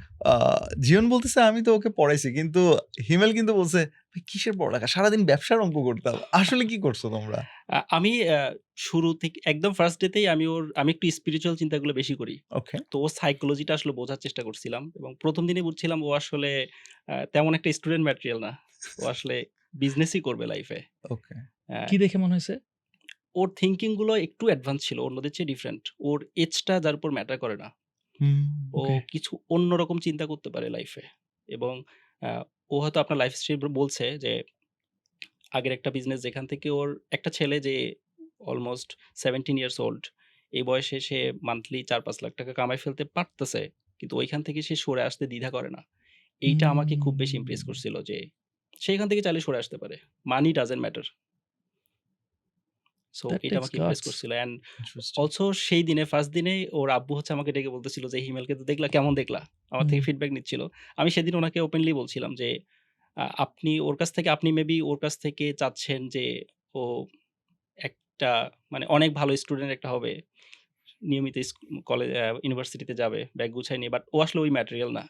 জীবন বলতেছে আমি তো ওকে পড়াইছি, কিন্তু হিমেল কিন্তু বলছে "ভাই, কিসের পড়ালেখা, সারাদিন ব্যবসার অঙ্ক করতাম। আসলে কি করছো তোমরা? আমি শুরু থেকে একদম ফার্স্ট ডেতেই আমি একটু স্পিরিচুয়াল চিন্তাগুলো বেশি করি। ওকে। তো ওর সাইকোলজিটা আসলে বোঝার চেষ্টা করছিলাম এবং ১ম দিনেই বুঝছিলাম ও আসলে তেমন একটা স্টুডেন্ট ম্যাটেরিয়াল না। ও আসলে বিজনেসই করবে লাইফে। ওকে। কি দেখে মনে হয়েছে? ওর থিংকিং গুলো একটু অ্যাডভান্স ছিল, অন্যদের চেয়ে ডিফারেন্ট। ওর এজটা যার উপর ম্যাটার করে না। ও ওকে। কিছু অন্যরকম চিন্তা করতে পারে লাইফে এবং আ ও হয়তো আপনার লাইফ হিস্ট্রি বলছে যে আগের একটা বিজনেস যেখান থেকে ওর একটা ছেলে যে অলমোস্ট 17 ইয়ার্স ওল্ড, এই বয়সে সে মান্থলি ৪-৫ লাখ টাকা কামায় ফেলতে পারতেছে। কিন্তু ওইখান থেকে সে সরে আসতে দ্বিধা করে না। এইটা আমাকে খুব বেশি ইমপ্রেস করছিল যে সে এখান থেকে চাইলে সরে আসতে পারে। মানি ডাজন্ট ম্যাটার। সো That এটা takes আমাকে ইমপ্রেস guts. করছিল অ্যান্ড ইন্টারেস্টিং। অলসো সেই দিনে ফার্স্ট দিনেই ওর আব্বু হচ্ছে আমাকে ডেকে বলতেছিল যে, "হিমেলকে তো দেখলা, কেমন দেখলা?" আমার থেকে হুম। ফিডব্যাক নিচ্ছিল। আমি সেদিন ওনাকে ওপেনলি বলছিলাম যে, আপনি ওর কাছ থেকে আপনি মেবি ওর কাছ থেকে চাচ্ছেন যে ও একটা মানে অনেক ভালো স্টুডেন্ট একটা হবে। নিয়মিত কলেজ ইউনিভার্সিটিতে যাবে ব্যাগ গুছায় নিয়ে। বাট ও আসলে ওই ম্যাটেরিয়াল না।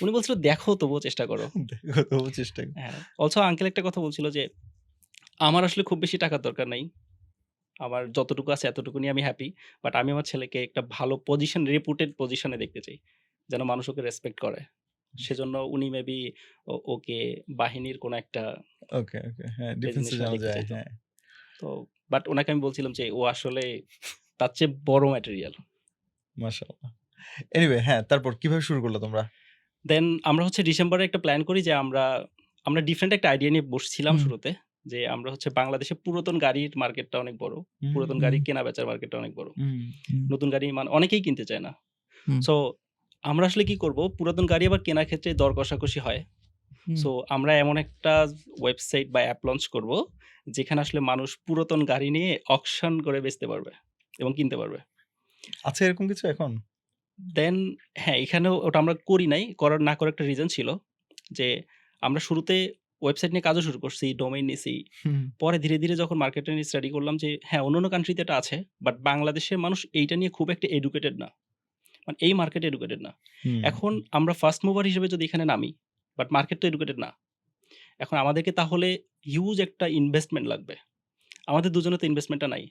উনি বলছিল, "দেখো তবুও চেষ্টা করো।" দেখো তবু চেষ্টা করি। হ্যাঁ, অলসো আঙ্কেল একটা কথা বলছিল যে, "আমার আসলে খুব বেশি টাকার দরকার নাই। আমার যতটুকু আছে এতটুকু নিয়ে আমি হ্যাপি। বাট আমি আমার ছেলেকে একটা ভালো পজিশন, রেপুটেড পজিশনে দেখতে চাই। যেন মানুষ ওকে রেসপেক্ট করে।" সেজন্য উনি মেবি ওকে বাহিনীর কোনো একটা ওকে, ওকে। হ্যাঁ, ডিফেন্সে ডেজিগনেশনে যাওয়া দেখতে যায়। চাইতো। হ্যাঁ। তো বাট উনাকে আমি বলছিলাম যে ও আসলে তার চেয়ে বড় ম্যাটেরিয়াল। মাশাআল্লাহ। এনিওয়ে হ্যাঁ, তারপর কিভাবে শুরু করলা তোমরা? দেন আমরা হচ্ছে ডিসেম্বরে একটা প্ল্যান করি যে আমরা ডিফারেন্ট একটা আইডিয়া নিয়ে বসছিলাম হুম। শুরুতে। যে আমরা হচ্ছে বাংলাদেশে পুরাতন গাড়ির মার্কেটটা অনেক বড়। পুরাতন হুম। গাড়ি কেনা-বেচার মার্কেটটা অনেক বড়। হুম। হুম। নতুন গাড়ি অনেকেই কিনতে চায় না। হুম। সো আমরা আসলে কি করব? পুরাতন গাড়ি আবার কেনার ক্ষেত্রে দর কষাকষি হয়। হুম। সো আমরা এমন একটা ওয়েবসাইট বা অ্যাপ লঞ্চ করব, যেখানে আসলে মানুষ পুরাতন গাড়ি নিয়ে অকশন করে বেচতে পারবে এবং কিনতে পারবে। আছে এরকম কিছু এখন? দেন হ্যাঁ, এখানেও ওটা আমরা করি নাই। না করার একটা রিজন ছিল যে, আমরা শুরুতে ওয়েবসাইট নিয়ে কাজও শুরু করছি, ডোমেইন নিছি। হুম। পরে ধীরে, ধীরে যখন মার্কেটটা নিয়ে স্টাডি করলাম যে, হ্যাঁ, অন্যান্য কান্ট্রিতে এটা আছে। বাট বাংলাদেশের মানুষ এইটা নিয়ে খুব একটা এডুকেটেড না। মানে এই মার্কেটে এডুকেটেড না। হুম। এখন আমরা ফার্স্ট মুভার হিসেবে যদি এখানে নামি, বাট মার্কেট তো এডুকেটেড না। এখন আমাদেরকে তাহলে হিউজ একটা ইনভেস্টমেন্ট লাগবে। আমাদের দুজনের তো ইনভেস্টমেন্টটা নাই।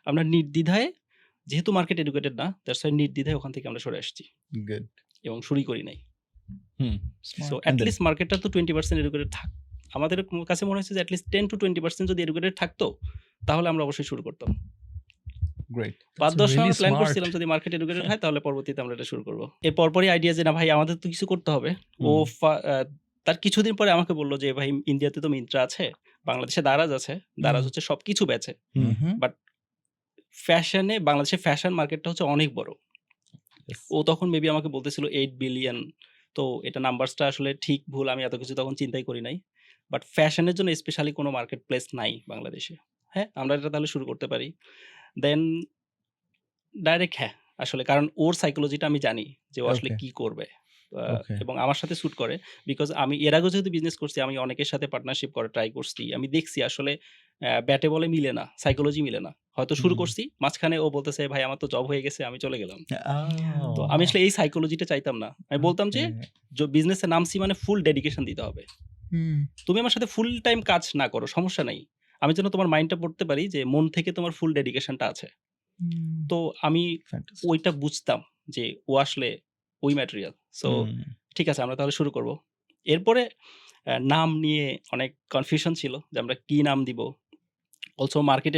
আমরা নির্দ্বিধায়, যেহেতু মার্কেট এডুকেটেড না, দ্যাটস হোয়াই নির্দ্বিধায় ওখান থেকে আমরা সরে আসছি গুড। এবং শুরুই করি নাই। Hmm. Smart. So And at then? List মার্কেটটা তো 20% এডুকেটেড আমাদের কাছে মনে হয়েছে যে এট লিস্ট 10-20% যদি এডুকেটেড থাকতো, তাহলে আমরা অবশ্যই শুরু করতাম। গ্রেট। ৫-১০ really আমরা প্ল্যান smart. করছিলাম যদি মার্কেট এডুকেটেড হয় তাহলে পরবর্তীতে আমরা এটা শুরু করব। এর পরপরই আইডিয়া যে না ভাই আমাদের তো কিছু করতে হবে। ও হুম। তার কিছুদিন পরে আমাকে বলল যে ভাই ইন্ডিয়াতে তো মিন্ত্রা আছে, বাংলাদেশে দারাজ আছে। দারাজ হচ্ছে সবকিছু বেচে। হুম। হুম। বাট বাংলাদেশের ফ্যাশন মার্কেটটা হচ্ছে অনেক বড়। Yes. ও তখন মেবি আমাকে বলতেছিল 8 বিলিয়ন। তো এটা নাম্বারসটা আসলে ঠিক ভুল আমি এত কিছু তখন চিন্তাই করি নাই। বাট ফ্যাশনের জন্য স্পেশালি কোনো মার্কেট প্লেস নাই বাংলাদেশে। হ্যাঁ, আমরা এটা তাহলে শুরু করতে পারি। দেন ডাইরেক্ট হ্যাঁ, আসলে কারণ ওর সাইকোলজিটা আমি জানি যে ও আসলে ওকে। কি করবে। ওকে। এবং আমার সাথে স্যুট করে। বিকজ আমি এর আগেও যেহেতু বিজনেস করছি, আমি অনেকের সাথে পার্টনারশিপ করার ট্রাই করছি। আমি দেখছি আসলে ব্যাটে বলে মিলে না, সাইকোলজি মিলে না। হয়তো শুরু হুম। করছি, মাঝখানে ও বলতেছে, "ভাই আমার তো জব হয়ে গেছে, আমি চলে গেলাম।" তো আও! আমি আসলে এই সাইকোলজিটা চাইতাম না। আমি বলতাম যে, ওকে। বিজনেসে নামছি মানে ফুল ডেডিকেশন দিতে হবে। হুম। তুমি আমার সাথে ফুল টাইম কাজ না করো, সমস্যা নাই। আমি যেন তোমার মাইন্ডটা পড়তে পারি যে মন থেকে তোমার ফুল ডেডিকেশনটা আছে। হুম। তো আমি ফ্যান্টাস্টিক। ওইটা বুঝতাম যে ও আসলে ওই ম্যাটেরিয়াল। সো হুম। ঠিক আছে আমরা তাহলে শুরু করব। এরপরে নাম নিয়ে অনেক কনফিউশন ছিল যে আমরা কি নাম দিব। অলসো মার্কেট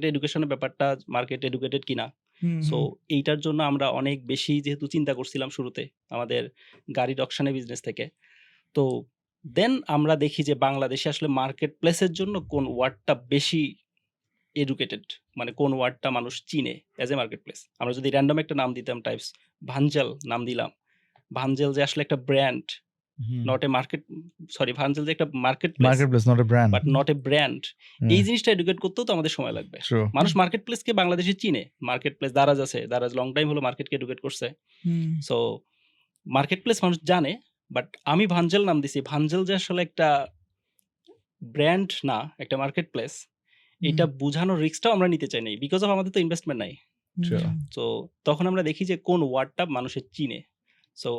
এডুকেশনের ব্যাপারটা মার্কেট এডুকেটেড কিনা। হুম, সো হুম। এইটার জন্য আমরা অনেক বেশি যেহেতু চিন্তা করছিলাম শুরুতে আমাদের গাড়ির অকশনের বিজনেস থেকে। তো দেন আমরা দেখি যে বাংলাদেশে আসলে মার্কেট প্লেসের জন্য কোন ওয়ার্ডটা বেশি এডুকেটেড, মানে কোন ওয়ার্ডটা মানুষ চিনে অ্যাজ এ মার্কেট প্লেস। আমরা যদি র‍্যান্ডম একটা নাম দিতাম টাইপস ভাঞ্জাল নাম দিলাম। ভাঞ্জেল যে আসলে একটা brand, hmm. Not a market, sorry ভাঞ্জেল যে একটা market place market place not a brand. But not a brand. এই জিনিসটা এডুকেট করতেও তো আমাদের সময় লাগবে। ট্রু। মানুষ মার্কেট প্লেসকে বাংলাদেশে চিনে। মার্কেট প্লেস দারাজ আছে। দারাজ লং টাইম হলো মার্কেটকে এডুকেট করছে। হুম। সো মার্কেট প্লেস মানুষ জানে। বাট আমি ভাঞ্জেল নাম দিছি। ভাঞ্জেল যে আসলে একটা ব্র্যান্ড না, একটা মার্কেট প্লেস। হুম। এটা বুঝানোর রিস্কটাও আমরা নিতে চাই নাই। বিকজ অফ আমাদের তো ইনভেস্টমেন্ট নাই। True. সো তখন আমরা দেখি যে কোন ওয়ার্ডটা মানুষের চিনে। সো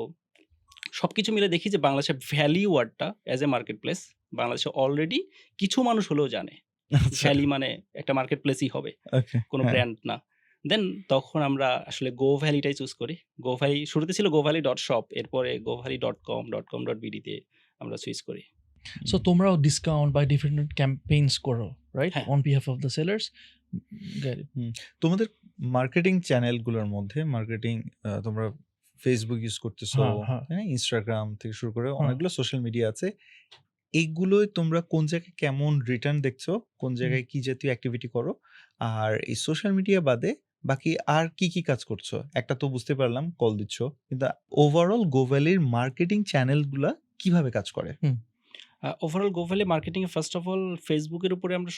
সবকিছু মিলে দেখি যে বাংলাদেশের ভ্যালি ওয়ার্ডটা অ্যাজ এ মার্কেট প্লেস বাংলাদেশে অলরেডি কিছু মানুষ হলেও জানে। আচ্ছা। ভ্যালি মানে একটা মার্কেট প্লেসই হবে, ওকে। কোনো হ্যাঁ। ব্র্যান্ড না। দেন তখন আমরা আসলে গো ভ্যালিটাই চুজ করি। গো ভ্যালি শুরুতে ছিল govalley.shop, এরপরে govalley.com, .com.bd তে আমরা সুইচ করি। সো তোমরাও ডিসকাউন্ট বা ডিফারেন্ট ক্যাম্পেইনস করো, রাইট? হ্যাঁ। On behalf of the sellers. Get it. তোমাদের মার্কেটিং চ্যানেলগুলোর মধ্যে মার্কেটিং তোমরা ফেসবুক ইউজ করতেছো, হ্যাঁ, হ্যাঁ। তাই না? ইনস্টাগ্রাম থেকে শুরু করে হ্যাঁ। অনেকগুলো সোশ্যাল মিডিয়া আছে। এইগুলোয় তোমরা কোন জায়গায় কেমন রিটার্ন দেখছো? কোন জায়গায় কি জাতীয় অ্যাক্টিভিটি করো? আর এই সোশ্যাল মিডিয়া বাদে বাকি আর কি কাজ করছো? একটা তো বুঝতে পারলাম কল দিচ্ছ। কিন্তু ওভারঅল গোভ্যালির মার্কেটিং চ্যানেলগুলা কিভাবে কাজ করে? Overall go valley marketing A first of all ফেসবুকের উপরে আমরা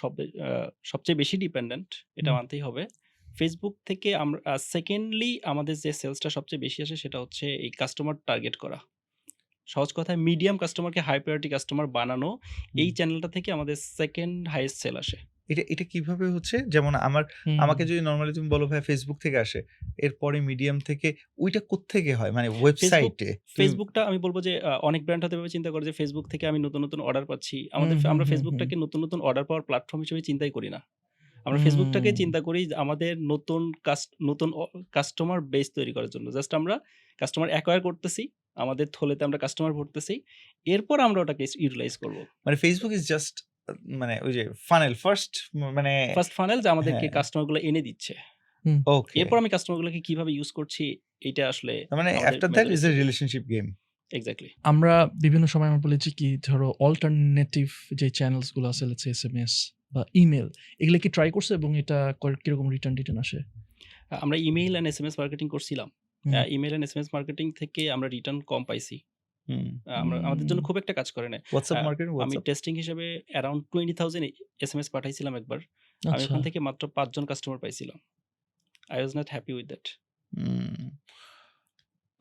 সবচেয়ে বেশি ডিপেন্ডেন্ট, এটা হুম। মানতেই হবে। ফেসবুক থেকে আমরা সেকেন্ডলি আমাদের যে সেলসটা সবচেয়ে বেশি আসে সেটা হচ্ছে এই কাস্টমার টার্গেট করা। সহজ কথায় মিডিয়াম কাস্টমারকে হাই প্রায়োরিটি কাস্টমার বানানো, এই চ্যানেলটা থেকে আমাদের সেকেন্ড হাইয়েস্ট সেল আসে। এটা কিভাবে হচ্ছে? যেমন আমাকে যদি নরমালি তুমি বলো ভাই ফেসবুক থেকে আসে, এরপরে মিডিয়াম থেকে ওইটা কোত্থেকে হয়? মানে ওয়েবসাইটে? ফেসবুকটা আমি বলব যে অনেক ব্র্যান্ড হয়তো এভাবে চিন্তা করে যে ফেসবুক থেকে আমি নতুন অর্ডার পাচ্ছি। আমরা ফেসবুকটাকে নতুন অর্ডার পাওয়ার প্ল্যাটফর্ম হিসেবে চিন্তাই করি না। আমরা ফেসবুকটাকে চিন্তা করি যে আমাদের নতুন কাস্টমার বেস তৈরি করার জন্য। জাস্ট আমরা কাস্টমার অ্যাকোয়ার করতেছি, আমাদের থলেতে আমরা কাস্টমার ভরতেছি। এরপর আমরা ওটাকে ইউটিলাইজ করব। মানে ফেসবুক ইজ জাস্ট মানে ওই যে ফানেল ফার্স্ট মানে ফার্স্ট ফানেল যে আমাদেরকে হ্যাঁ। কাস্টমারগুলো এনে দিচ্ছে। ওকে। এরপর আমি কাস্টমারগুলোকে কিভাবে ইউজ করছি এটা আসলে মানে আমাদের after that is a mentality। Relationship game. Exactly. আমরা বিভিন্ন সময় আমরা বলেছি কি ধরো অল্টারনেটিভ যে চ্যানেলস গুলো আছে, লেটস সে এসএমএস বা ইমেল, এগুলো কি ট্রাই করছে এবং এটা কিরকম রিটার্ন আসে? আমরা ইমেইল এন্ড এসএমএস মার্কেটিং করছিলাম। হুম। ইমেইল এন্ড এসএমএস মার্কেটিং থেকে আমরা রিটার্ন কম পাইছি। হুম। আমাদের জন্য খুব একটা কাজ করে নাই। হোয়াটসঅ্যাপ মার্কেটিং আমি হোয়াটসঅ্যাপ টেস্টিং হিসেবে অ্যারাউন্ড 20,000 এসএমএস পাঠাইছিলাম একবার। আমি আচ্ছা। ওখান থেকে মাত্র 5 জন কাস্টমার পাইছিলাম। I was not happy with that.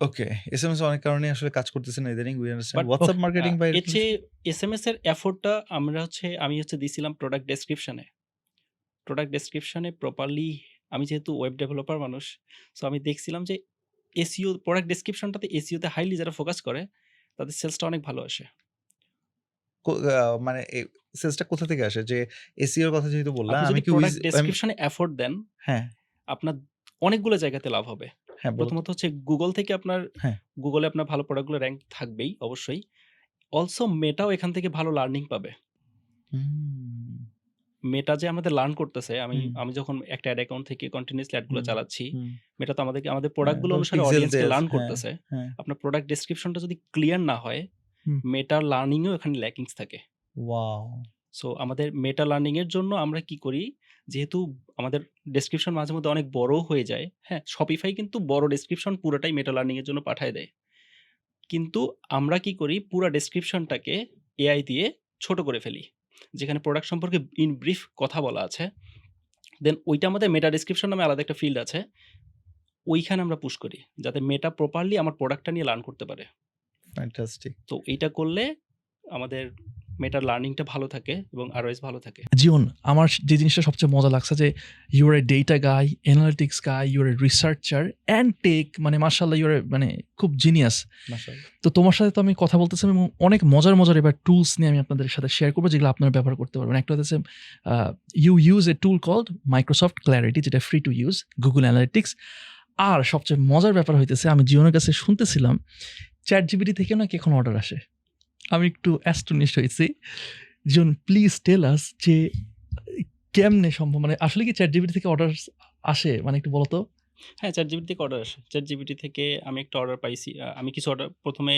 Okay. SMS অনেক কারণে আসলে কাজ করতেছে না ইদানিং, we understand. But WhatsApp marketing বা এর চেয়ে এসএমএস এর এফোর্টটা আমি দিছিলাম প্রোডাক্ট ডেসক্রিপশনে। প্রোডাক্ট ডেসক্রিপশনে প্রপারলি আমি যেহেতু ওয়েব ডেভেলপার মানুষ, সো আমি দেখছিলাম যে এসইও প্রোডাক্ট ডেসক্রিপশনটাতে এসইও তে হাইলি যারা ফোকাস করে তাদের সেলসটা অনেক ভালো আসে। মানে সেলসটা কোথা থেকে আসে? যে এসইও এর কথা যেহেতু বললাম, আপনি আমি যদি কি প্রোডাক্ট ডেসক্রিপশনে এফোর্ট দেন, হ্যাঁ, আপনার অনেকগুলো জায়গাতে লাভ হবে। হ্যাঁ বলো তো। প্রথমত হচ্ছে গুগল থেকে হ্যাঁ। গুগলে আপনার ভালো প্রোডাক্টগুলো র‍্যাঙ্ক থাকবেই অবশ্যই। অলসো মেটাও এখান থেকে ভালো লার্নিং পাবে। হুম। মেটা যে আমাদের লার্ন করতেছে, হুম। আমি যখন একটা অ্যাড অ্যাকাউন্ট থেকে কন্টিনিউয়াসলি অ্যাডগুলো হুম। চালাচ্ছি, হুম। মেটা তো আমাদের প্রোডাক্টগুলো হ্যাঁ, অনুসারে পিক্সেল অডিয়েন্সকে দেয়, লার্ন হ্যাঁ, করতেছে। হ্যাঁ। আপনার প্রোডাক্ট ডেসক্রিপশনটা যদি ক্লিয়ার না হয়, হুম। মেটার লার্নিং এও এখানে ল্যাকিংস থাকে। ওয়াও! সো আমাদের মেটা লার্নিং এর জন্য আমরা কি করি, যেহেতু আমাদের ডেসক্রিপশন মাঝে মধ্যে অনেক বড় হয়ে যায়, হ্যাঁ? শপিফাই কিন্তু বড় ডেসক্রিপশন পুরোটাই মেটা লার্নিং এর জন্য পাঠায় দেয়। কিন্তু আমরা কি করি, পুরা ডেসক্রিপশনটাকে এআই দিয়ে ছোট করে ফেলি। যেখানে প্রোডাক্ট সম্পর্কে ইন ব্রিফ কথা বলা আছে। দেন ওইটা আমাদের মেটা ডেসক্রিপশন নামে আলাদা একটা ফিল্ড আছে। ওইখানে আমরা পুশ করি। যাতে মেটা প্রপারলি আমার প্রোডাক্টটা নিয়ে লার্ন করতে পারে। ফ্যান্টাস্টিক। তো এইটা করলে আমাদের মেটার লার্নিংটা ভালো থাকে এবং আরওএস ভালো থাকে। জীবন, আমার যে জিনিসটা সবচেয়ে মজা লাগছে যে you are a data guy, analytics guy, you are a researcher and tech, মানে মাশাআল্লাহ ইউ আর মানে খুব জিনিয়াস। মাশাআল্লাহ। তো তোমার সাথে তো আমি কথা বলতেছি এবং অনেক মজার এবার টুলস নিয়ে আমি আপনাদের সাথে শেয়ার করবো যেগুলো আপনারা ব্যবহার করতে পারবেন। একটা হচ্ছে you use a tool called Microsoft Clarity, যেটা free to use, Google Analytics. আর সবচেয়ে মজার ব্যাপার হইতেছে, আমি জীবনের কাছে শুনতেছিলাম চ্যাটজিপিটি থেকে নাকি এখন অর্ডার আসে। আমি একটু অ্যাস্টনিশড হয়েছি। জীবন, প্লিজ টেল আস যে কেমনে সম্ভব, মানে আসলে কি চ্যাটজিপিটি থেকে অর্ডার আসে, মানে একটু বলো তো। হ্যাঁ, চ্যাটজিপিটি থেকে অর্ডার আসে। চ্যাটজিপিটি থেকে আমি একটা অর্ডার পাইছি। আমি কিছু অর্ডার ১ম এ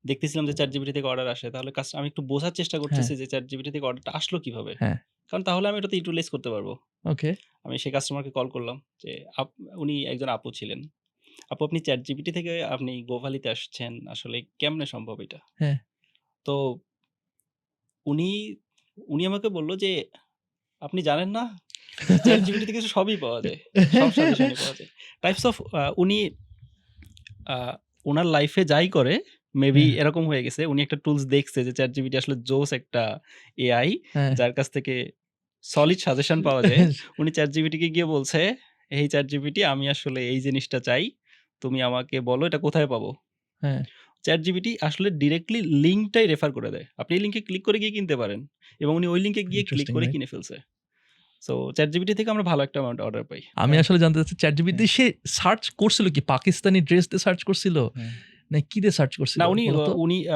দেখতেছিলাম যে চ্যাটজিপিটি থেকে অর্ডার আসে। তাহলে আমি একটু বোঝার চেষ্টা করতেছি যে চ্যাটজিপিটি থেকে অর্ডারটা আসলো কিভাবে? হ্যাঁ। কারণ তাহলে আমি এটাতে ইউটিলাইজ করতে পারবো। ওকে। আমি সেই কাস্টমারকে কল করলাম যে উনি একজন আপু ছিলেন। আপু, আপনি চ্যাটজিপিটি থেকে আপনি গোভালিতে আসছেন। আসলে কেমনে সম্ভব এটা? হ্যাঁ। তো উনি আমাকে বলল যে, "আপনি জানেন না? চ্যাটজিপিটি থেকে সবই পাওয়া যায়। সব সাজেশনই পাওয়া যায়।" টাইপস অফ উনি উনার লাইফে যাই করে মেবি হ্যাঁ। এরকম হয়ে গেছে। উনি একটা টুলস দেখছে যে চ্যাটজিপিটি আসলে জোস একটা এআই, হ্যাঁ। যার কাছ থেকে সলিড সাজেশন পাওয়া যায়। উনি চ্যাটজিপিটিকে গিয়ে বলছে, "এই ChatGPT আমি আসলে এই জিনিসটা চাই। তুমি আমাকে বলো এটা কোথায় পাবো?" হ্যাঁ। ChatGPT আসলে ডিরেক্টলি লিঙ্কটাই রেফার করে দেয়। আপনি এই লিঙ্কে ক্লিক করে গিয়ে কিনতে পারেন এবং উনি ওই লিঙ্কে গিয়ে ক্লিক ইন্টারেস্টিং করে রাইট? কিনে ফেলছে। সো ChatGPT থেকে আমরা ভালো একটা অ্যামাউন্ট অর্ডার পাই। আমি হ্যাঁ, আসলে জানতে চাচ্ছি ChatGPT হ্যাঁ, দিয়ে সে সার্চ করছিল কি? পাকিস্তানি ড্রেস দিয়ে সার্চ করছিল? হ্যাঁ। না কি দিয়ে সার্চ না করছিল? উনি বলো তো?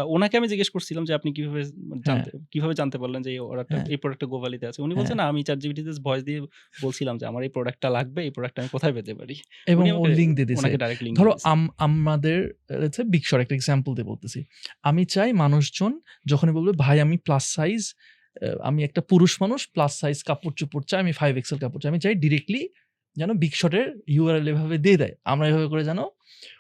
ওনাকে আমি জিজ্ঞেস করছিলাম যে, "আপনি কিভাবে হ্যাঁ, কিভাবে জানতে পারলেন যে হ্যাঁ, এই প্রোডাক্টটা গোভালিতে আছে?" উনি বলছে, হ্যাঁ। "না আমি ChatGPT তে ভয়েস দিয়ে বলছিলাম যে, আমার এই প্রোডাক্টটা লাগবে। এই প্রোডাক্টটা আমি কোথায় পেতে পারি?" এবং উনি ও আমাকে লিঙ্ক দিয়ে দিছে। ওনাকে ডাইরেক্ট লিংক ধরো দিয়ে দিছে। আমাদের লেটস সে বিগ শট একটা এক্সাম্পল দিয়ে বলতেছি। আমি চাই মানুষজন যখনই বলবে, "ভাই আমি প্লাস সাইজ আমি একটা পুরুষ মানুষ প্লাস সাইজ কাপড়-চোপড় চাই, আমি 5 এক্সেল কাপড় চাই।" আমি চাই ডিরেক্টলি যেন বিগ শটের URL এভাবে দিয়ে দেয়। আমরা এভাবে করে যেন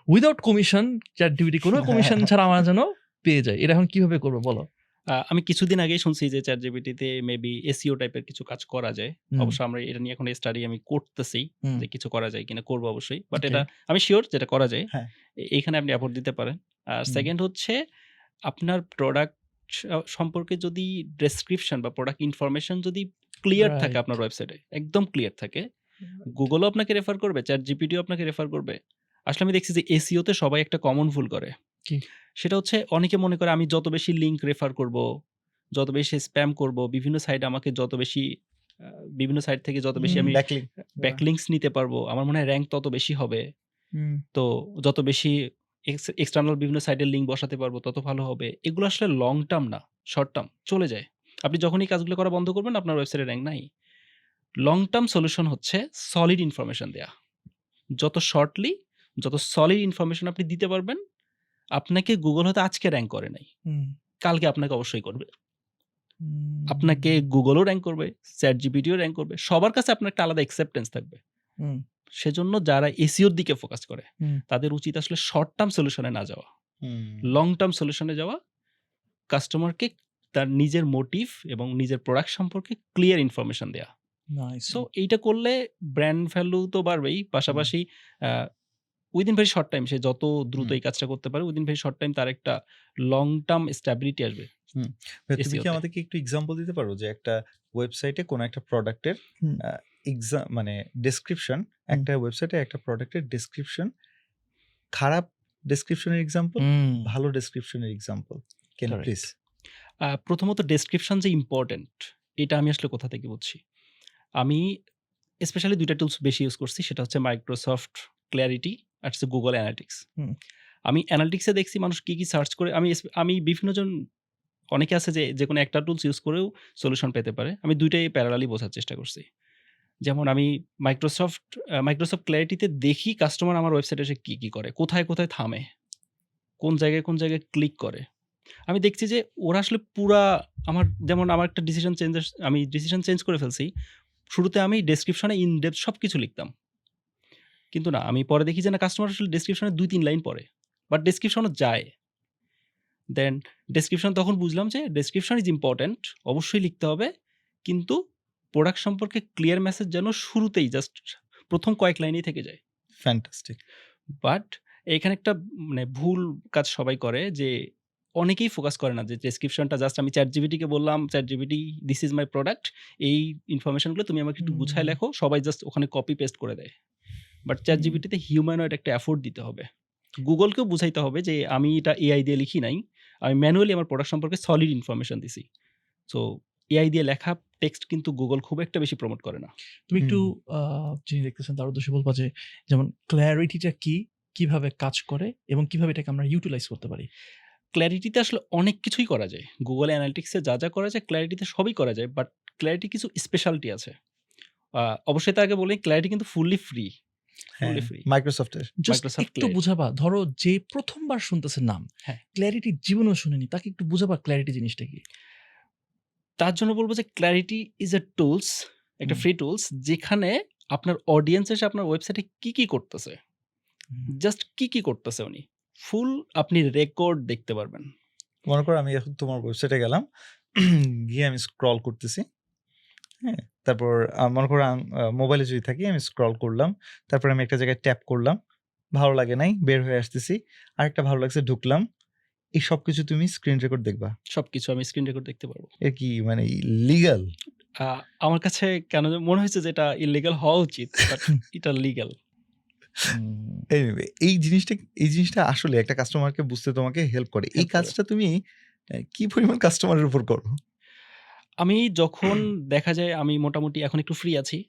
উইথআউট কমিশন ChatGPT কোনো কমিশন ছাড়া আমরা যেন পেয়ে যাই। এটা এখন কিভাবে করব বলো? আমি কিছুদিন আগেই শুনছি যে ChatGPT তে মেবি SEO টাইপের কিছু কাজ করা যায়। হুম, অবশ্য আমরা এটা নিয়ে এখন স্টাডি আমি করতেছি হুম, যে কিছু করা যায় কিনা, করব অবশ্যই। বাট ওকে, এটা আমি সিউর যেটা করা যায়। হ্যাঁ, এইখানে আপনি এফোর্ট দিতে পারেন। আর হুম, সেকেন্ড হচ্ছে আপনার প্রোডাক্ট সম্পর্কে যদি ডেসক্রিপশন বা প্রোডাক্ট ইনফরমেশন যদি ক্লিয়ার থাকে রাইট। আপনার ওয়েবসাইটে, একদম ক্লিয়ার থাকে, Google ও আপনাকে রেফার করবে, ChatGPT ও আপনাকে রেফার করবে। আসলে আমি দেখছি যে SEO তে সবাই একটা কমন ভুল করে। কি? সেটা হচ্ছে অনেকে মনে করে আমি যত বেশি লিঙ্ক রেফার করব, যত বেশি স্প্যাম করব, বিভিন্ন সাইট আমাকে যত বেশি আ বিভিন্ন সাইট থেকে যত বেশি হুম, আমি ব্যাকলিঙ্ক ব্যাকলিংকস নিতে পারবো, আমার মনে হয় র‍্যাংক তত বেশি হবে। হুম, তো যত বেশি এক্সটার্নাল বিভিন্ন সাইটের লিঙ্ক বসাতে পারবো তত ভালো হবে। এগুলো আসলে লং টার্ম না, শর্ট টার্ম চলে যায়। আপনি যখন এই কাজগুলো করা বন্ধ করবেন আপনার ওয়েবসাইটে র‍্যাংক নাই। লং টার্ম সলিউশন হচ্ছে সলিড ইনফরমেশন দেয়া। যত শর্টলি, যত সলিড ইনফরমেশন আপনি দিতে পারবেন, আপনাকে Google হয়তো আজকে র‍্যাংক করে নাই। হুম, কালকে আপনাকে অবশ্যই করবে। আপনাকে হুম, Google ও র‍্যাংক করবে, ChatGPT ও র‍্যাংক করবে। সবার কাছে আপনার একটা আলাদা অ্যাকসেপ্টেন্স থাকবে। হুম, সেজন্য যারা SEO র দিকে ফোকাস করে, হুম, তাদের উচিত আসলে শর্ট টার্ম সলিউশন এ না যাওয়া। হুম, লং টার্ম সলিউশন এ যাওয়া, কাস্টমারকে তার নিজের মোটিভ এবং নিজের প্রোডাক্ট সম্পর্কে ক্লিয়ার ইনফরমেশন দেয়া। নাইস। সো এইটা করলে ব্র্যান্ড ভ্যালু তো বাড়বেই। হুম, পাশাপাশি আ উইদিন ভেরি শর্ট টাইম সে যত দ্রুত হুম, এই কাজটা করতে পারে, উইদিন ভেরি শর্ট টাইম তার একটা লং টার্ম স্ট্যাবিলিটি আসবে হুম। ভাই তুমি SEO কি তে। আমাদেরকে একটু এক্সাম্পল দিতে পারো যে একটা ওয়েবসাইটে কোনো একটা প্রোডাক্টের হুম, আ মানে ডেসক্রিপশন হুম, একটা ওয়েবসাইটে একটা প্রোডাক্টের ডেসক্রিপশন খারাপ ডেসক্রিপশনের এক্সাম্পল, হুম, ভালো ডেসক্রিপশনের example. Can you please? Correct. প্রথমত ডেসক্রিপশন যে ইম্পোর্টেন্ট, এটা আমি আসলে কোথা থেকে বুঝছি? আমি স্পেশালি ২ টা টুলস বেশি ইউজ করছি। সেটা হচ্ছে Microsoft Clarity আর হচ্ছে Google Analytics। হুম, আমি Analytics এ দেখছি মানুষ কি, কি সার্চ করে আমি বিভিন্ন জন অনেকে আছে যে যেকোনো একটা টুলস ইউজ করেও সলিউশন পেতে পারে। আমি ২ টাই প্যারালালি বোঝার চেষ্টা করছি। যেমন আমি Microsoft Clarity তে দেখি কাস্টমার আমার ওয়েবসাইটে এসে কি, কি করে, কোথায়, কোথায় থামে, কোন জায়গায় ক্লিক করে। আমি দেখছি যে ওরা আসলে আমার একটা আমি ডিসিশন চেঞ্জ করে ফেলছি। শুরুতে আমি ডেসক্রিপশনে ইন ডেপথ সবকিছু লিখতাম। কিন্তু না, আমি পরে দেখি যে না কাস্টমার আসলে ডেসক্রিপশনে ২-৩ লাইন পড়ে। বাট ডেসক্রিপশনও যায়। দেন ডেসক্রিপশন তখন বুঝলাম যে ডেসক্রিপশন ইজ ইম্পোর্টেন্ট। অবশ্যই লিখতে হবে। কিন্তু প্রোডাক্ট সম্পর্কে ক্লিয়ার মেসেজ যেন শুরুতেই জাস্ট ১ম কয়েক লাইনেই থেকে যায়। ফ্যান্টাস্টিক। বাট এখানে একটা মানে ভুল কাজ সবাই করে যে অনেকেই ফোকাস করে না যে ডেসক্রিপশনটা জাস্ট আমি ChatGPT কে বললাম, "ChatGPT this is my product. এই ইনফরমেশনগুলো তুমি আমাকে একটু গুছায় হুম, লেখো।" সবাই জাস্ট ওখানে কপি পেস্ট করে দেয়। বাট হুম, ChatGPT তে হিউম্যানয়েড একটা এফোর্ট দিতে হবে। Google কেও বুঝাইতে হবে যে আমি এটা AI দিয়ে লিখি নাই। আমি ম্যানুয়ালি আমার প্রোডাক্ট সম্পর্কে সলিড ইনফরমেশন দিছি। সো AI দিয়ে লেখা টেক্সট কিন্তু Google খুব একটা বেশি প্রমোট করে না। তুমি একটু হুম, আ যিনি দেখতেছেন তার উদ্দেশ্যে বলবা যে যেমন ক্ল্যারিটিটা কি? কিভাবে কাজ করে এবং কিভাবে এটাকে আমরা ইউটিলাইজ করতে পারি? Clarity তে আসলে অনেক কিছুই করা যায়। Google Analytics এ যা করা যায় Clarity তে সবই করা যায়। বাট Clarity কিছু স্পেশালিটি আছে। আ অবশ্যই তার আগে বলি Clarity কিন্তু ফুললি ফ্রি। হ্যাঁ, ফুললি ফ্রি। মাইক্রোসফটের। জাস্ট Microsoft একটু Clarity বুঝাবা? ধরো যে ১ম বার শুনতেছে নাম, হ্যাঁ। ক্ল্যারিটি জীবনেও শুনেনি। তাকে একটু বুঝাবা ক্ল্যারিটি জিনিসটা কি? তার জন্য বলব যে Clarity ইস a টুলস, একটা হুম, ফ্রি টুলস যেখানে আপনার অডিয়েন্স এসে আপনার ওয়েবসাইটে কি, কি করতেছে, হুম, জাস্ট কি, কি করতেছে উনি, ফুল আপনি রেকর্ড দেখতে পারবেন। মনে করো আমি এখন তোমার ওয়েবসাইটে গেলাম। গিয়ে আমি স্ক্রল করতেছি। হ্যাঁ? তারপর মনে করো মোবাইলে যদি থাকি আমি স্ক্রল করলাম। তারপর আমি একটা জায়গায় ট্যাপ করলাম। ভালো লাগে নাই, বের হয়ে আসতেছি। আরেকটা ভালো লাগছে ঢুকলাম। এই সবকিছু তুমি স্ক্রিন রেকর্ড দেখবা। সবকিছু আমি স্ক্রিন রেকর্ড দেখতে পারব। এর কি মানে লিগ্যাল? আ আমার কাছে কেন যেন মনে হয়েছে যে এটা ইল্লিগাল হওয়া উচিত। বাট এটা লিগ্যাল। হুম। এনিওয়ে এই জিনিসটা আসলে একটা কাস্টমারকে বুঝতে তোমাকে হেল্প করে। এই হেল্প করে। কাজটা তুমি কি পরিমাণ কাস্টমারের উপর করো? আমি যখন দেখা যায় আমি মোটামুটি এখন একটু ফ্রি আছি।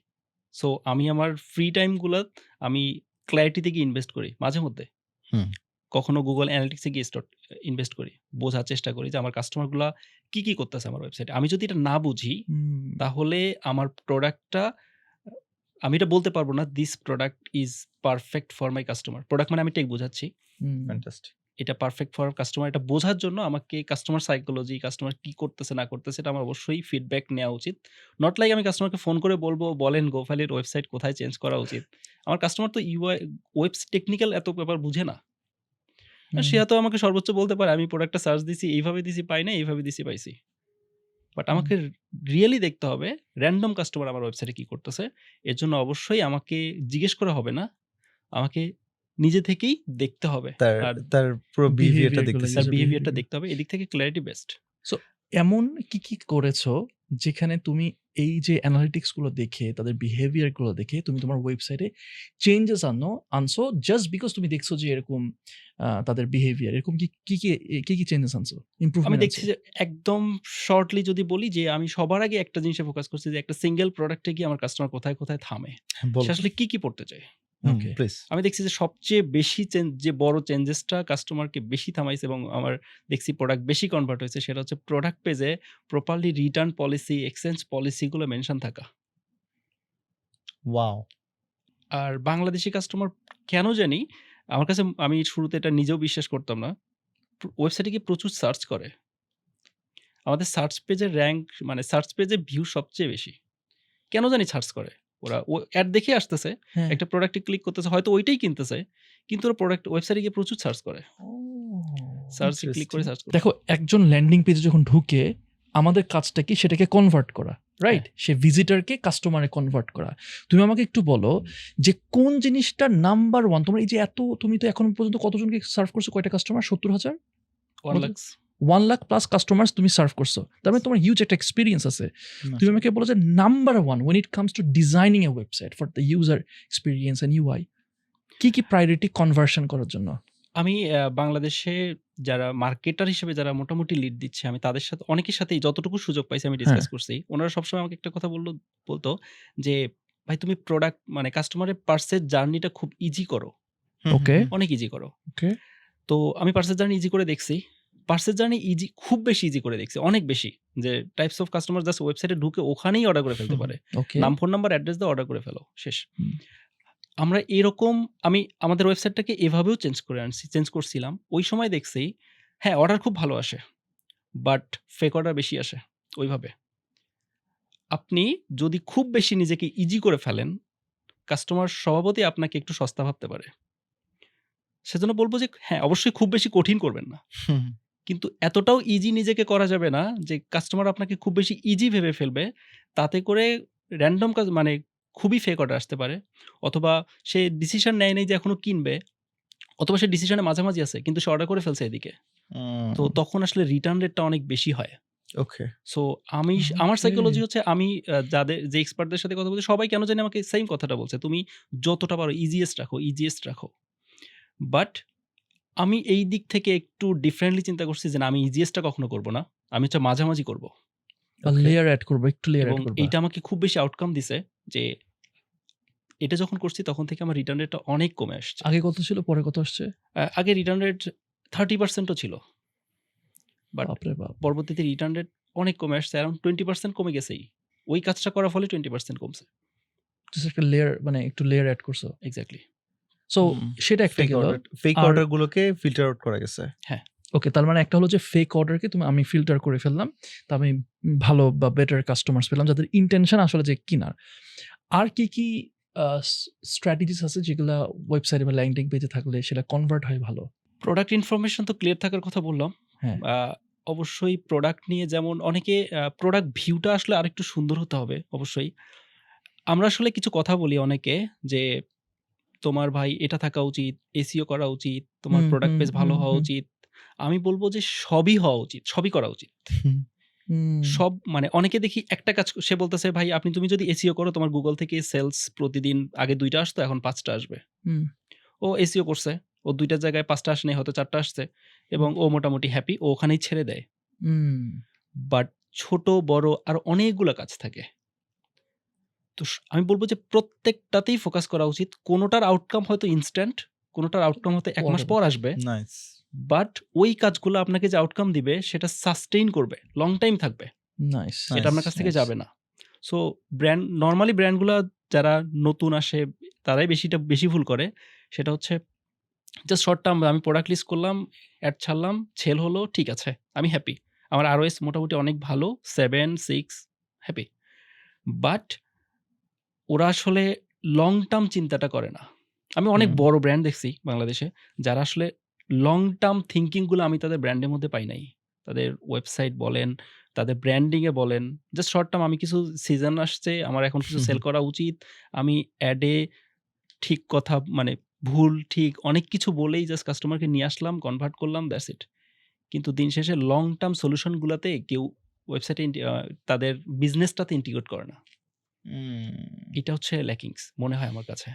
সো আমি আমার ফ্রি টাইম গুলা আমি ক্ল্যারিটি তে গিয়ে ইনভেস্ট করি মাঝে মধ্যে। হুম। কখনো Google Analytics এ গিয়ে ইনভেস্ট করি। বোঝার চেষ্টা করি যে আমার কাস্টমার গুলা কি করতেছে আমার ওয়েবসাইটে। আমি যদি এটা না বুঝি হুম। তাহলে আমার প্রোডাক্টটা আমি এটা বলতে পারব না this product is perfect for my customer. Product মানে আমি টেক বোঝাচ্ছি। হুম। ফ্যান্টাস্টিক। এটা পারফেক্ট ফর কাস্টমার এটা বোঝার জন্য আমাকে কাস্টমার সাইকোলজি, কাস্টমার কি করতেছে না করতেছে এটা আমার অবশ্যই ফিডব্যাক নেওয়া উচিত। নট লাইক আমি কাস্টমারকে ফোন করে বলব, "বলেন গোফালির ওয়েবসাইট কোথায় চেঞ্জ করা উচিত?" আমার কাস্টমার তো ইউআই টেকনিক্যাল এত ব্যাপার বুঝে না। সে হুম। হয়তো আমাকে সর্বোচ্চ বলতে পারে, "আমি প্রোডাক্টটা সার্চ দিছি, এইভাবে দিছি পাই নাই, এইভাবে দিছি পাইছি।" বাট হুম। আমাকে রিয়েলি দেখতে হবে র‍্যান্ডম কাস্টমার আমার ওয়েবসাইটে কি করতেছে। এর জন্য অবশ্যই আমাকে জিজ্ঞেস করা হবে না। আমাকে নিজে থেকেই দেখতে হবে। তার আর তার পুরো বিহেভিয়ারটা বিহেভিয়ার গুলো, দেখতেছি। তার ইউজার বিহেভিয়ারটা বিহেভিয়ার। দেখতে হবে। এদিক থেকে ক্লারিটি বেস্ট। সো এমন কি করেছো যেখানে তুমি এই যে অ্যানালিটিক্স গুলো দেখে তাদের বিহেভিয়ার গুলো দেখে তুমি তোমার ওয়েবসাইটে চেঞ্জেস আনছো জাস্ট বিকজ তুমি দেখছো যে এরকম তাদের বিহেভিয়ার এরকম কি চেঞ্জেস আনছো? আমি ইমপ্রুভমেন্ট দেখছি আনছো? যে একদম শর্টলি যদি বলি যে আমি সবার আগে একটা জিনিসে ফোকাস করছি যে একটা সিঙ্গেল প্রোডাক্টে গিয়ে আমার কাস্টমার কোথায় থামে। সে বলো তো। আসলে কি পড়তে চায়? ওকে। প্লিজ। আমি দেখছি যে সবচেয়ে বেশি যে বড় চেঞ্জেসটা কাস্টমারকে বেশি থামাইছে এবং আমার দেখছি প্রোডাক্ট বেশি কনভার্ট হয়েছে সেটা হচ্ছে প্রোডাক্ট পেজে properly return policy, exchange policy গুলো মেনশন থাকা। ওয়াও! আর বাংলাদেশি কাস্টমার কেন জানি আমার কাছে আমি শুরুতে এটা নিজেও বিশ্বাস করতাম না। ওয়েবসাইটে গিয়ে প্রচুর সার্চ করে। আমাদের সার্চ পেজের র‍্যাংক মানে সার্চ পেজে ভিউ সবচেয়ে বেশি। কেন জানি সার্চ করে। ওরা এড দেখে আসতেছে। হ্যাঁ। একটা প্রোডাক্টে ক্লিক করতেছে। হয়তো ওইটাই কিনতেছে। কিন্তু ওরা প্রোডাক্ট ওয়েবসাইটে গিয়ে প্রচুর সার্চ করে। সার্চে ক্লিক করে ইন্টারেস্টিং। সার্চ করে। দেখো একজন ল্যান্ডিং পেজে যখন ঢুকে আমাদের কাজটা কি সেটাকে কনভার্ট করা, রাইট? সে ভিজিটরকে কাস্টমারে কনভার্ট করা। তুমি আমাকে একটু বলো যে কোন জিনিসটা নাম্বার 1 তোমরা এই যে তুমি তো এখন পর্যন্ত কতজনকে সার্ভ করছো? কয়টা customer? ৭০,০০০? 1 lakh 1 lakh plus customers তুমি সার্ভ করছো। তার মানে তোমার হিউজ একটা এক্সপেরিয়েন্স আছে। তুমি আমাকে বলো যে number 1 when it comes to designing a website for the user experience and UI কি প্রায়োরিটি কনভার্সন করার জন্য? আমি বাংলাদেশে যারা মার্কেটার হিসেবে যারা মোটামুটি লিড দিচ্ছে আমি তাদের সাথে অনেকের সাথেই যতটুকু সুযোগ পাইছি আমি হ্যাঁ। ডিসকাস করছি। উনারা সবসময় আমাকে একটা কথা বলতো যে, "ভাই তুমি প্রোডাক্ট মানে কাস্টমারের পারচেজ জার্নিটা খুব ইজি করো। ওকে, অনেক ইজি করো।" ওকে। তো আমি পারচেজ জার্নি ইজি করে দেখছি। পারচেজ জার্নি খুব বেশি ইজি করে দেখছি। অনেক বেশি। যে টাইপস অফ কাস্টমার জাস্ট ওয়েবসাইটে ঢুকে ওখানেই অর্ডার করে ফেলতে পারে। ওকে। নাম, ফোন নাম্বার, অ্যাড্রেস দিয়ে অর্ডার করে ফেলো। শেষ। হুম। আমরা এরকম আমাদের ওয়েবসাইটটাকে এভাবেও চেঞ্জ করছিলাম। ওই সময় দেখছি হ্যাঁ, অর্ডার খুব ভালো আসে। বাট ফেক অর্ডার বেশি আসে ওইভাবে। আপনি যদি খুব বেশি নিজেকে ইজি করে ফেলেন, কাস্টমার স্বভাবতই আপনাকে একটু সস্তা ভাবতে পারে। সেজন্য বলব যে হ্যাঁ, অবশ্যই খুব বেশি কঠিন করবেন না। কিন্তু এতটাও ইজি নিজেকে করা যাবে না যে কাস্টমার আপনাকে খুব বেশি ইজি ভেবে ফেলবে। তাতে করে র‍্যান্ডম মানে খুবই ফেক অর্ডার আসতে পারে। অথবা সে ডিসিশন নেয় নাই যে এখনো কিনবে। অথবা সে ডিসিশনের মাঝামাঝি আছে কিন্তু সে অর্ডার করে ফেলছে এদিকে। তো তখন আসলে রিটার্ন রেটটা অনেক বেশি হয়। ওকে। সো আমার ওকে। সাইকোলজি হচ্ছে আমি যে এক্সপার্টদের সাথে কথা বলছি সবাই কেন জানি আমাকে সেইম কথাটা বলছে। তুমি যতটা পারো ইজিয়েস্ট রাখো। বাট আমি এই দিক থেকে একটু ডিফারেন্টলি চিন্তা করছি যে না আমি ইজিয়েস্টটা কখনো করব না। আমি হচ্ছে মাঝামাঝি করব। বা লেয়ার এড করব, একটু লেয়ার এবং এড করবা। এইটা আমাকে খুব বেশি আউটকাম দিছে যে এটা যখন করছি তখন থেকে আমার রিটার্ন রেটটা অনেক কমে আসছে। আগে কত ছিল, পরে কত আসছে? আগে রিটার্ন রেট 30% ও ছিল। বাট বাপরে বাপ! পরবর্তীতে রিটার্ন রেট অনেক কমে আসছে। অ্যারাউন্ড 20% কমে গেছেই। ওই কাজটা করার ফলে 20% কমছে। জাস্ট একটা লেয়ার মানে একটু লেয়ার এড করছো। এক্সাক্টলি। সো সেটা একটা গেল। ফেক আর অর্ডার গুলোকে ফিল্টার আউট করা গেছে। ওকে, তার মানে একটা হলো যে ফেক অর্ডারকে আমি ফিল্টার করে ফেললাম। তো আমি ভালো বা বেটার কাস্টমার্স পেলাম যাদের ইনটেনশন আসলে যে কিনার। আর কি স্ট্র্যাটেজিস আছে যেগুলা ওয়েবসাইটে বা ল্যান্ডিং পেজে থাকলে সেটা কনভার্ট হয় ভালো? প্রোডাক্ট ইনফরমেশন তো ক্লিয়ার থাকার কথা বললাম। হ্যাঁ। অবশ্যই প্রোডাক্ট নিয়ে যেমন অনেকে প্রোডাক্ট ভিউটা আসলে আরেকটু সুন্দর হতে হবে অবশ্যই। আমরা আসলে কিছু কথা বলি অনেকে যে, "তোমার ভাই এটা থাকা উচিত, এসইও করা উচিত, তোমার প্রোডাক্ট পেজ ভালো হওয়া উচিত।" আমি বলব যে সবই হওয়া উচিত, সবই করা উচিত। হুম, সব মানে অনেকে দেখি একটা কাজ সে বলতেছে, "ভাই তুমি যদি এসইও করো তোমার Google থেকে সেলস প্রতিদিন আগে ২ টা আসতো এখন ৫ টা আসবে।" হুম, ও এসইও করছে। ও ২ টার জায়গায় ৫ টা আসে নাই, হয়তো ৪ টা আসছে এবং হুম, ও মোটামুটি হ্যাপি। ও ওখানেই ছেড়ে দেয়। হুম, বাট ছোট বড় আরো অনেকগুলা কাজ থাকে। তো আমি বলব যে প্রত্যেকটাতেই ফোকাস করা উচিত। কোনটার আউটকাম হয়তো ইনস্ট্যান্ট, কোনটার আউটকাম হয়তো ১ মাস পরে পর আসবে। নাইস। বাট ওই কাজগুলো আপনাকে যে আউটকাম দিবে সেটা সাস্টেইন করবে। লং টাইম থাকবে। নাইস, এটা নাইস, আপনার কাছ থেকে নাইস। যাবে না। সো নরমালি ব্র্যান্ডগুলা যারা নতুন আসে তারাই বেশি ভুল করে। সেটা হচ্ছে জাস্ট শর্ট টার্ম আমি প্রোডাক্ট লিস্ট করলাম, এড ছাড়লাম, সেল হলো, ঠিক আছে। আমি হ্যাপি। আমার ROS মোটামুটি অনেক ভালো 7, 6 হ্যাপি। বাট ওরা আসলে লং টার্ম চিন্তাটা করে না। আমি অনেক হুম। বড় ব্র্যান্ড দেখছি বাংলাদেশে যারা আসলে লং টার্ম থিংকিং গুলো আমি তাদের ব্র্যান্ডের মধ্যে পাই নাই। তাদের ওয়েবসাইট বলেন, তাদের ব্র্যান্ডিং এ বলেন, জাস্ট শর্ট টার্ম আমি কিছু সিজন আসছে, আমার এখন কিছু সেল করা উচিত। আমি এডে ঠিক কথা মানে ভুল ঠিক অনেক কিছু বলেই জাস্ট কাস্টমারকে নিয়ে আসলাম, কনভার্ট করলাম, দ্যাটস ইট। কিন্তু দিন শেষে লং টার্ম সলিউশন গুলাতে কেউ ওয়েবসাইটে তাদের বিজনেসটাতে ইন্টিগ্রেট করে না। হুম। এটা হচ্ছে ল্যাকিংস মনে হয় আমার কাছে।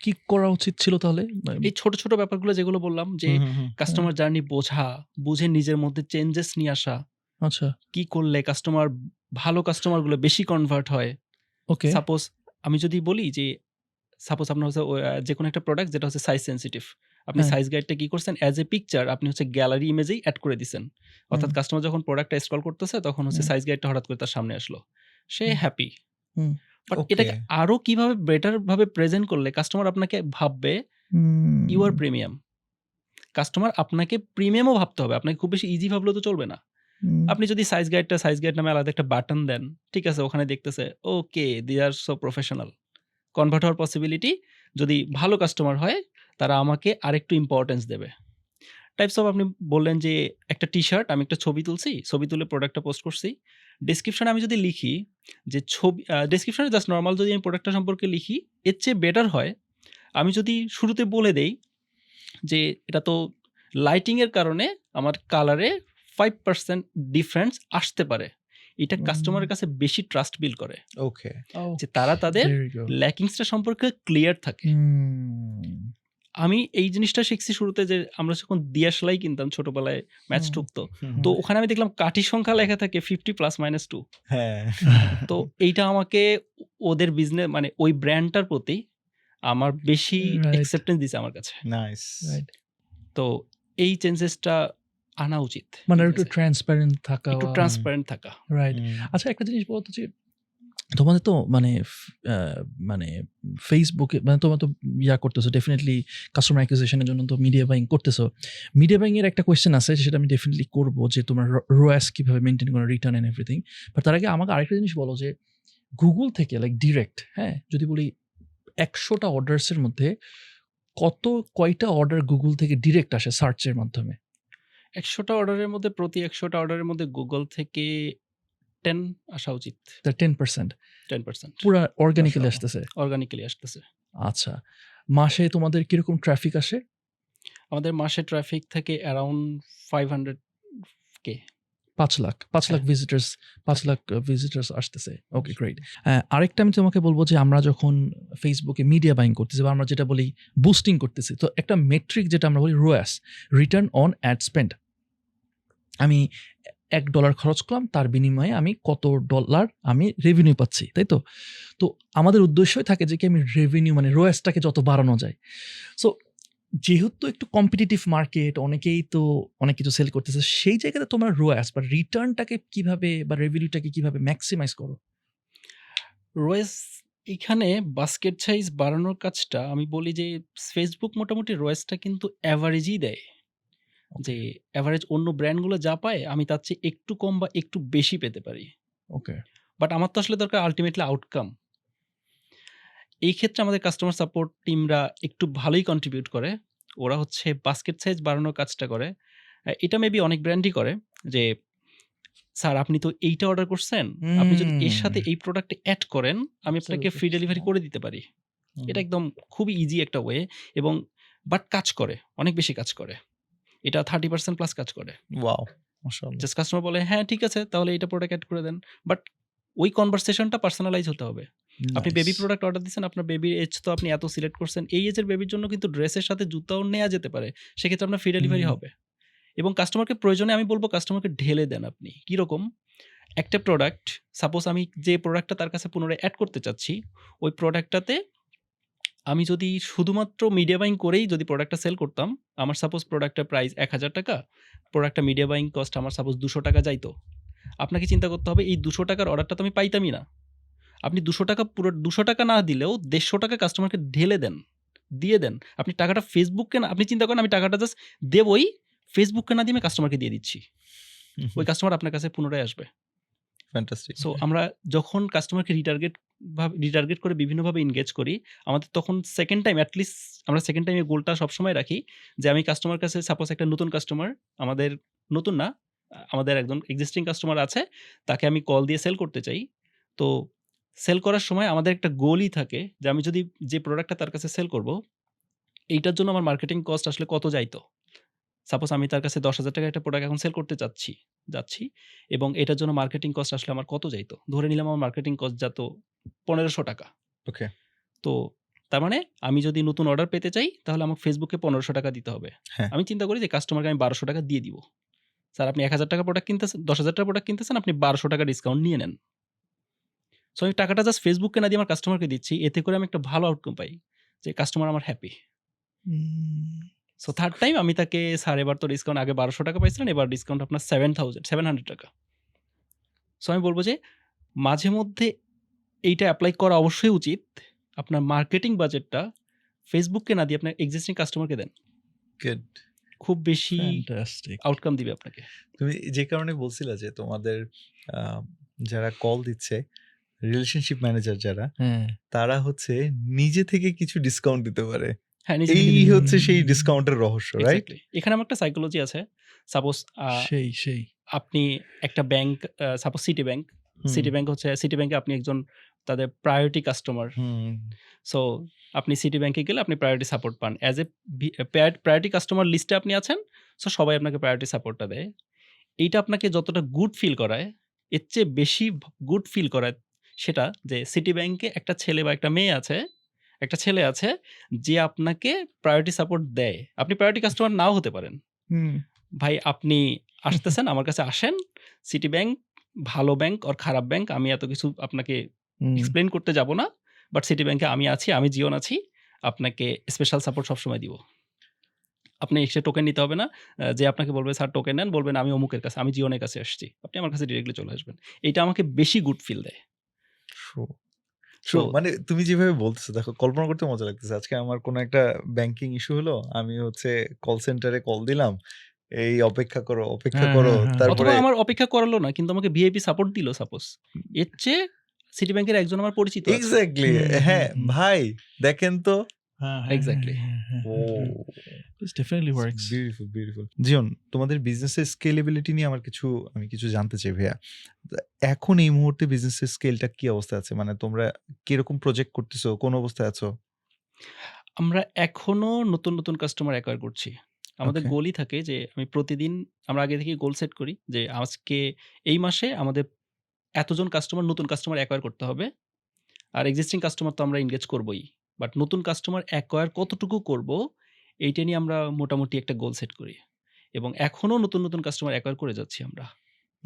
কি করা উচিত ছিল তাহলে? এই ছোট, ছোট ব্যাপারগুলো যেগুলো বললাম যে হুম, হুম, হুম। হ্যাঁ, কাস্টমার জার্নি বোঝা, বুঝে নিজের মধ্যে চেঞ্জেস নিয়ে আসা। আচ্ছা, কি করলে ভালো কাস্টমারগুলো বেশি কনভার্ট হয়। ওকে, সাপোজ আমি যদি বলি যে সাপোজ আপনার হচ্ছে যেকোনো একটা প্রোডাক্ট যেটা হচ্ছে সাইজ সেনসিটিভ। আপনি হ্যাঁ, সাইজ গাইডটা কি করছেন? অ্যাজ এ পিকচার আপনি হচ্ছে গ্যালারি ইমেজেই এড করে দিছেন। হুম, অর্থাৎ কাস্টমার যখন প্রোডাক্টটা স্ক্রল করতেছে তখন হচ্ছে হুম, সাইজ গাইডটা হঠাৎ করে তার সামনে আসলো। সে হুম, হ্যাপি। হুম, বাট ওকে। এটাকে আরো কিভাবে বেটার ভাবে প্রেজেন্ট করলে কাস্টমার আপনাকে ভাববে you are hmm, premium. Customer আপনাকে প্রিমিয়ামও ভাবতে হবে। আপনাকে খুব বেশি ইজি ভাবলেও তো চলবে না। হুম, আপনি যদি সাইজ গাইড নামে আলাদা একটা বাটন দেন, ঠিক আছে? ওখানে দেখতেছে ওকে দে আর সো প্রফেশনাল। কনভার্ট হওয়ার পসিবিলিটি যদি ভালো কাস্টমার হয়, তারা আমাকে আরেকটু ইম্পোর্টেন্স দেবে। টাইপস অফ আপনি বললেন যে একটা টি-শার্ট আমি একটা ছবি তুলছি, ছবি তুলে প্রোডাক্টটা পোস্ট করছি। ডেসক্রিপশনে আমি যদি লিখি যে ডেসক্রিপশনে জাস্ট নরমাল যদি আমি প্রোডাক্টটা সম্পর্কে লিখি, এর চেয়ে বেটার হয় আমি যদি শুরুতে বলে দেই যে এটা তো লাইটিং এর কারণে আমার কালারে 5% ডিফারেন্স আসতে পারে। এটা হুম, কাস্টমারের কাছে বেশি ট্রাস্ট বিল্ড করে। ওকে। যে তারা তাদের there you go. ল্যাকিংসটা সম্পর্কে ক্লিয়ার থাকে। হুম, আমি এই জিনিসটা শিখছি শুরুতে যে আমরা যখন দিয়া সেলাই কিনতাম ছোটবেলায় ম্যাচ হুম, ঠুকতো। হুম, তো হুম, ওখানে আমি দেখলাম কাঠির সংখ্যা লেখা থাকে 50 ± 2। হ্যাঁ। তো এইটা আমাকে ওদের মানে ওই ব্র্যান্ডটার প্রতি আমার বেশি রাইট, অ্যাকসেপ্টেন্স দিছে আমার কাছে। নাইস। রাইট। তো এই চেঞ্জেসটা আনা উচিত মানে একটু বিজনেসে। ট্রান্সপারেন্ট থাকা একটু বা ট্রান্সপারেন্ট থাকা। রাইট। হুম। আচ্ছা একটা জিনিস বলতো যে তোমাদের তো মানে আ মানে Facebook এ মানে তোমরা তো করতেছো ডেফিনিটলি কাস্টমার অ্যাকুইজিশন এর জন্য তো মিডিয়া বাইং করতেছো। মিডিয়া বাইং এর একটা কোয়েশ্চেন আছে সেটা আমি ডেফিনিটলি করব যে তোমার ROAS কিভাবে মেইনটেইন করো, রিটার্ন এন্ড এভরিথিং। বাট তার আগে আমাকে আরেকটা জিনিস বলো যে Google থেকে লাইক ডিরেক্ট, হ্যাঁ? যদি বলি ১০০ টা অর্ডারস এর মধ্যে কয়টা অর্ডার Google থেকে ডিরেক্ট আসে সার্চ এর মাধ্যমে? ১০০ টা অর্ডারের মধ্যে প্রতি ১০০ টা অর্ডারের মধ্যে Google থেকে 10 আসা উচিত। তার 10% 10% পুরা অর্গানিক্যালি মাশাআল্লাহ। আসতেছে। অর্গানিক্যালি আসতেছে। আচ্ছা। মাসে তোমাদের কিরকম ট্রাফিক আসে? আমাদের মাসে ট্রাফিক থাকে অ্যারাউন্ড 500 কে ৫,০০,০০০ ৫,০০,০০০ হ্যাঁ, ভিজিটর্স থাকে। ৫,০০,০০০ ভিজিটর্স আসতেছে। Okay great. আরেকটা আমি তোমাকে বলব যে আমরা যখন Facebook এ মিডিয়া বাইং করতেছি বা আমরা যেটা বলি বুস্টিং করতেছি। তো একটা মেট্রিক যেটা আমরা বলি ROAS, return on ad spend. আমি $১ খরচ করলাম তার বিনিময়ে আমি কত ডলার আমি রেভিনিউ পাচ্ছি। তাই তো? তো আমাদের উদ্দেশ্যই থাকে যে কি আমি রেভিনিউ মানে ROAS টাকে যত বাড়ানো যায়। সো যেহেতু একটু কম্পিটিটিভ মার্কেট অনেকেই তো অনেক কিছু সেল করতেছে। সেই জায়গাতে তোমার ROAS বা রিটার্নটাকে কিভাবে বা রেভিনিউটাকে কিভাবে ম্যাক্সিমাইজ করো? রোয়েস এখানে বাস্কেট সাইজ বাড়ানোর কাজটা আমি বলি যে Facebook মোটামুটি রোয়েসটা কিন্তু এভারেজই দেয়। ওকে, যে এভারেজ অন্য ব্র্যান্ডগুলো যা পায় আমি তার চেয়ে একটু কম বা একটু বেশি পেতে পারি। ওকে। বাট আমার তো আসলে দরকার আল্টিমেটলি আউটকাম। এই ক্ষেত্রে আমাদের কাস্টমার সাপোর্ট টিমরা একটু ভালোই কন্ট্রিবিউট করে। ওরা হচ্ছে বাস্কেট সাইজ বাড়ানোর কাজটা করে। এটা মেবি অনেক ব্র্যান্ডই করে যে, "স্যার আপনি তো এইটা অর্ডার করছেন। আপনি যদি এর হুম, সাথে এই প্রোডাক্টটা এড করেন, আমি আপনাকে অ্যাবসোলিউটলি। ফ্রি ডেলিভারি হ্যাঁ, করে দিতে পারি।" হুম। এটা একদম খুবই ইজি একটা ওয়ে এবং বাট কাজ করে। অনেক বেশি কাজ করে। এটা 30% প্লাস কাজ করে। ওয়াও! মাশাআল্লাহ। জাস্ট কাস্টমার বলে, "হ্যাঁ, ঠিক আছে তাহলে এইটা প্রোডাক্ট এড করে দেন।" বাট ওই কনভারসেশনটা পার্সোনালাইজ হতে হবে। আপনি নাইস। বেবি প্রোডাক্ট অর্ডার দিছেন, আপনার বেবির এজ তো আপনি এত সিলেক্ট করছেন। এই এজের বেবির জন্য কিন্তু ড্রেসের সাথে জুতাও নেয়া যেতে পারে। সেক্ষেত্রে আপনার ফ্রি ডেলিভারি হুম। হবে। এবং কাস্টমারকে প্রয়োজনে আমি বলব কাস্টমারকে ঢেলে দেন আপনি। কিরকম? একটা প্রোডাক্ট সাপোজ আমি যে প্রোডাক্টটা তার কাছে পুনরায় এড করতে চাচ্ছি, ওই প্রোডাক্টটাতে আমি যদি শুধুমাত্র মিডিয়া বাইং করেই যদি প্রোডাক্টটা সেল করতাম, আমার সাপোজ প্রোডাক্টের প্রাইস ৳১,০০০, প্রোডাক্টটা মিডিয়া বাইং কস্ট আমার সাপোজ ৳২০০ যাইতো। আপনাকে চিন্তা করতে হবে এই ৳২০০ র অর্ডারটা তো আমি পাইতামই না। আপনি ৳২০০ পুরো ৳২০০ না দিলেও ৳১৫০ কাস্টমারকে ঢেলে দেন, দিয়ে দেন। আপনি টাকাটা ফেসবুককে না আপনি চিন্তা করেন আমি টাকাটা জাস্ট দেবই, ফেসবুককে না দিয়ে আমি কাস্টমারকে দিয়ে দিচ্ছি। ওই কাস্টমার আপনার কাছে পুনরায় আসবে। ফ্যান্টাস্টিক। সো আমরা যখন কাস্টমারকে রিটার্গেট করে বিভিন্নভাবে এনগেজ করি, আমাদের তখন সেকেন্ড টাইম এটলিস্ট আমরা সেকেন্ড টাইম এর গোলটা সবসময় রাখি যে আমি কাস্টমার কাছে সাপোজ একটা নতুন কাস্টমার, আমাদের নতুন না, আমাদের একজন এক্সিস্টিং কাস্টমার আছে, তাকে আমি কল দিয়ে সেল করতে চাই। তো সেল করার সময় আমাদের একটা গোলই থাকে যে আমি যদি যে প্রোডাক্টটা তার কাছে সেল করব, এইটার জন্য আমার মার্কেটিং কস্ট আসলে কত যাইতো? সাপোজ আমি তার কাছে ৳১০,০০০ একটা প্রোডাক্ট এখন সেল করতে যাচ্ছি এবং এটার জন্য মার্কেটিং কস্ট আসলে আমার কত যাইতো? ধরে নিলাম আমার মার্কেটিং কস্ট যাতো ৳১৫০০। ওকে। তো তার মানে আমি যদি নতুন অর্ডার পেতে চাই তাহলে আমাকে ফেসবুকে ৳১৫০০ দিতে হবে। হ্যাঁ। আমি চিন্তা করি যে কাস্টমারকে আমি ৳১২০০ দিয়ে দিব। স্যার আপনি ৳১,০০০ প্রোডাক্ট কিনতেছেন, ৳১০,০০০ প্রোডাক্ট কিনতেছেন, আপনি ৳১২০০ ডিসকাউন্ট নিয়ে নেন। সো আমি টাকাটা জাস্ট ফেসবুককে না দিয়ে আমার কাস্টমারকে দিচ্ছি। এতে করে আমি একটা ভালো আউটকাম পাই। যে কাস্টমার আমার হ্যাপি। হুম। সো থার্ড টাইম আমি তাকে, "স্যার এবার তো ডিসকাউন্ট আগে ৳১২০০ পাইছিলেন, এবার ডিসকাউন্ট আপনার ৳700 সো আমি বলব যে মাঝে মধ্যে এইটা এপ্লাই করা অবশ্যই উচিত। আপনার মার্কেটিং বাজেটটা ফেসবুককে না দিয়ে আপনার এক্সিস্টিং কাস্টমারকে দেন। গুড। খুব বেশি ফ্যান্টাস্টিক। আউটকাম দিবে আপনাকে। তুমি যে কারণে বলছিলা যে তোমাদের আ যারা কল দিচ্ছে, রিলেশনশিপ ম্যানেজার যারা, হ্যাঁ। তারা হচ্ছে নিজে থেকে কিছু ডিসকাউন্ট দিতে পারে। হ্যাঁ, নিজে এই থেকে দিতে হচ্ছে সেই হুম। ডিসকাউন্টের রহস্য, রাইট? এক্সাক্টলি। এখানে আমার একটা সাইকোলজি আছে। সাপোজ সেই। আপনি একটা ব্যাংক সাপোজ সিটি ব্যাংক। হুম, সিটি ব্যাংকে আপনি একজন তাদের প্রায়োরিটি কাস্টমার। হুম, সো আপনি সিটি ব্যাংকে গেলে আপনি প্রায়োরিটি সাপোর্ট পান। অ্যাজ এ প্রায়োরিটি কাস্টমার লিস্টে আপনি আছেন। সো সবাই আপনাকে প্রায়োরিটি সাপোর্টটা দেয়। এইটা আপনাকে যতটা গুড ফিল করায়, এর চেয়ে বেশি গুড ফিল করায় সেটা যে সিটি ব্যাংকে একটা ছেলে বা একটা মেয়ে আছে, একটা ছেলে আছে যে আপনাকে প্রায়োরিটি সাপোর্ট দেয়। আপনি প্রায়োরিটি কাস্টমার নাও হতে পারেন। হুম। ভাই আপনি আসতেছেন, আমার কাছে আসেন। সিটি ব্যাংক ভালো ব্যাংক অর খারাপ ব্যাংক আমি এত কিছু আপনাকে হুম। এক্সপ্লেইন করতে যাব না। বাট সিটি ব্যাংকে আমি আছি, আমি জীবন আছি। আপনাকে স্পেশাল সাপোর্ট সবসময় দিব। আপনি এসে টোকেন নিতে হবে না। যে আপনাকে বলবে, "স্যার টোকেন নেন।" বলবেন, "আমি অমুকের কাছে, আমি জিওনের কাছে আসছি।" আপনি আমার কাছে ডিরেক্টলি চলে আসবেন। এইটা আমাকে বেশি গুড ফিল দেয়। ট্রু। সো মানে তুমি যেভাবে বলতেছো দেখো কল্পনা করতে মজা লাগতেছে। আজকে আমার কোনো একটা ব্যাংকিং ইস্যু হলো। আমি হচ্ছে কল সেন্টারে কল দিলাম। এই অপেক্ষা হ্যাঁ, করো। হ্যাঁ, হ্যাঁ। অথবা তারপরে আমার অপেক্ষা করালো না কিন্তু আমাকে ভিআইপি সাপোর্ট দিল সাপোজ। এর চেয়ে সিটি ব্যাংকের একজন আমার পরিচিত আছে। এক্সাক্টলি হুম, হ্যাঁ, হুম। ভাই দেখেন তো। হ্যাঁ, হ্যাঁ, এক্সাক্টলি। হ্যাঁ। ও This definitely works. বিউটিফুল। জিয়ন, তোমাদের বিজনেসের স্কেলেবিলিটি নিয়ে আমি কিছু জানতে চাই ভাইয়া। এখন এই মুহূর্তে বিজনেসের স্কেলটা কি অবস্থায় আছে? মানে তোমরা কিরকম প্রজেক্ট করতেছো? কোন অবস্থায় আছো? আমরা এখনো নতুন কাস্টমার অ্যাকোয়ার করছি। আমাদের ওকে। গোলই থাকে যে আমি প্রতিদিন আমরা আগে থেকেই গোল সেট করি যে আজকে এই মাসে আমাদের এতজন নতুন কাস্টমার অ্যাকোয়ার করতে হবে। আর এক্সিস্টিং কাস্টমার তো আমরা এনগেজ করবই। বাট নতুন কাস্টমার অ্যাকোয়ার কতটুকু করব এইটা নিয়ে আমরা মোটামুটি একটা গোল সেট করি। এবং এখনো নতুন কাস্টমার অ্যাকোয়ার করে যাচ্ছি আমরা।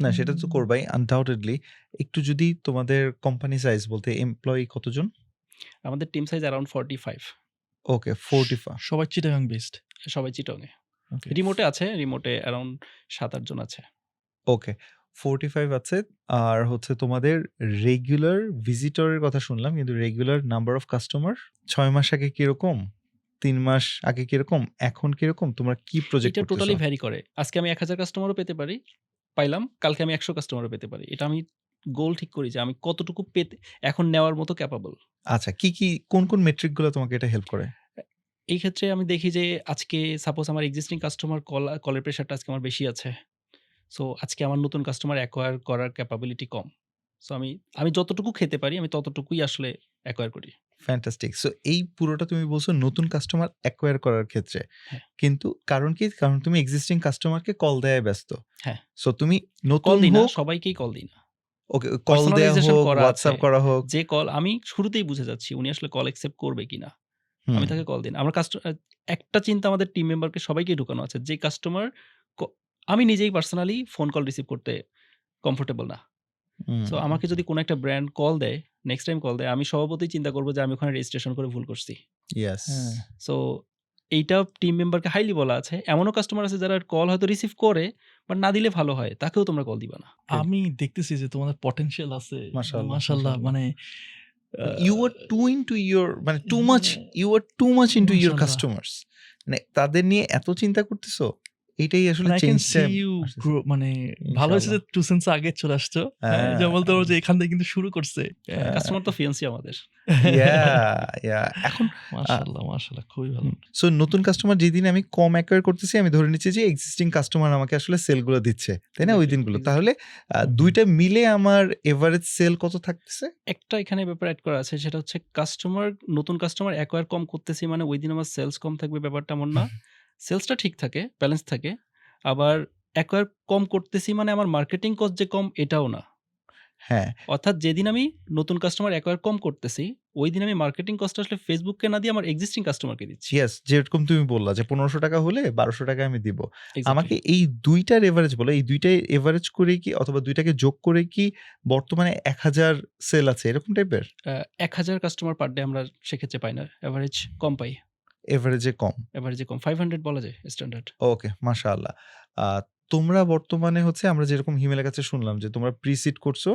না সেটা তো করবাই আনডাউটেডলি। একটু যদি তোমাদের কোম্পানি সাইজ বলতে এমপ্লয়ি কতজন? আমাদের টিম সাইজ অ্যারাউন্ড 45। ওকে 45 সবাই চিটাগাং বেসড। সবাই চিটংয়ে। ওকে। রিমোটে আছে, রিমোটে অ্যারাউন্ড ৭-৮ জন আছে। ওকে 45 আছে। আর হচ্ছে তোমাদের রেগুলার ভিজিটরের কথা শুনলাম কিন্তু রেগুলার নাম্বার অফ কাস্টমার ৬ মাস আগে কিরকম? ৩ মাস আগে কিরকম? এখন কিরকম? তোমরা কি প্রজেক্ট এটা করতেছো? টোটালি ভ্যারি করে। আজকে আমি ১,০০০ কাস্টমারও পাইলাম। কালকে আমি ১০০ কাস্টমারও পেতে পারি। এটা আমি গোল ঠিক করি যে আমি কতটুকু এখন নেওয়ার মতো ক্যাপাবল। আচ্ছা কোন মেট্রিক গুলো তোমাকে এটা হেল্প করে? এই ক্ষেত্রে আমি দেখি যে আজকে সাপোজ আমার এক্সিস্টিং কাস্টমার কলের প্রেশারটা আজকে আমার বেশি আছে। সো আজকে আমার নতুন কাস্টমার অ্যাকোয়ার করার ক্যাপাবিলিটি কম। সো আমি যতটুকু খেতে পারি আমি ততটুকুই আসলে অ্যাকোয়ার করি। ফ্যান্টাস্টিক। সো এই পুরোটা তুমি বলছো নতুন কাস্টমার অ্যাকোয়ার করার ক্ষেত্রে। হ্যাঁ। কিন্তু কারণ কি? কারণ তুমি এক্সিস্টিং কাস্টমারকে কল দেয়ায় ব্যস্ত। হ্যাঁ। সো তুমি কল নতুন দিই না, হোক সবাইকেই কল দিই না। ওকে কল দেয়া পার্সোনালাইজেশন হোক, করা আছে। WhatsApp করা হোক। যে কল আমি শুরুতেই বুঝে যাচ্ছি উনি আসলে কল অ্যাকসেপ্ট করবে কিনা। আমি হুম, তাকে কল দিই না। আমার একটা চিন্তা আমাদের টিম মেম্বারকে সবাইকেই ঢুকানো আছে। যে কাস্টমার ক আমি নিজেই পার্সোনালি ফোন কল রিসিভ করতে কমফোর্টেবল না। সো হুম। আমাকে যদি কোনো একটা ব্র্যান্ড কল দেয়, নেক্সট টাইম কল দেয়, আমি স্বভাবতই চিন্তা করব যে আমি ওখানে রেজিস্ট্রেশন করে ভুল করছি। ইয়েস। হ্যাঁ। সো এইটা টিম মেম্বারকে হাইলি বলা আছে। এমনও কাস্টমার আছে যারা কল হয়তো রিসিভ করে, বাট না দিলে ভালো হয়। তাকেও তোমরা কল দিবা না। আমি দেখতেছি যে তোমাদের পটেনশিয়াল আছে। মাশাআল্লাহ, মাশাআল্লাহ মাশাআল্লাহ। মানে You were too into your মানে too much হ্যাঁ, you were too much into your মাশাআল্লাহ। customers. মানে তাদের নিয়ে এত চিন্তা করতেছো? এটাই আসলে মানে I can চেঞ্জটা see you আসতেছে। grow মানে ভালো হয়েছে যে ইনশাআল্লাহ। 2 সেন্স আগে চলে আসছো। হ্যাঁ, যে হ্যাঁ, বলতে পারো যে এখান থেকে কিন্তু শুরু করছে। হ্যাঁ। কাস্টমার তো ফিয়ান্সি আমাদের। ইয়া এখন মাশাআল্লাহ, মাশাআল্লাহ খুবই ভালো। সো নতুন কাস্টমার যেদিন আমি কম অ্যাকোয়ার করতেছি আমি ধরে নিচ্ছি যে এক্সিস্টিং কাস্টমার আমাকে আসলে সেলগুলো দিচ্ছে। তাই না? ওই Exactly, দিনগুলো। exactly. তাহলে হুম। ২ টা মিলে আমার এভারেজ সেল কত থাকতেছে? একটা এখানে ব্যাপার এড করা আছে সেটা হচ্ছে নতুন কাস্টমার অ্যাকোয়ার কম করতেছি মানে ওই দিন আমার সেলস কম থাকবে ব্যাপারটা এমন না। সেলসটা ঠিক থাকে, ব্যালেন্স থাকে। আবার অ্যাকোয়ার কম করতেছি মানে আমার মার্কেটিং কস্ট যে কম এটাও না। হ্যাঁ, অর্থাৎ যেদিন আমি নতুন কাস্টমার অ্যাকোয়ার কম করতেছি, ওই দিন আমি মার্কেটিং কস্টটা আসলে ফেসবুককে না দিয়ে আমার এক্সিস্টিং কাস্টমারকে দিচ্ছি। ইয়েস যেরকম তুমি বললা যে ৳১৫০০ হলে ৳১২০০ আমি দিব। আমাকে এক্সাক্টলি। এই ২ টার এভারেজ বলো। এই ২ টায় এভারেজ করে কি অথবা ২ টাকে যোগ করে কি বর্তমানে ১,০০০ সেল আছে এরকম টাইপের? ১,০০০ কাস্টমার পার ডে আমরা সেক্ষেত্রে পাই না। এভারেজ কম পাই। এভারেজে কম। এভারেজে কম। 500 বলা যায় স্ট্যান্ডার্ড। ওকে, মাশাআল্লাহ। আ তোমরা বর্তমানে হচ্ছে আমরা যেরকম হিমেলের কাছে শুনলাম যে তোমরা প্রি-সিড করছো।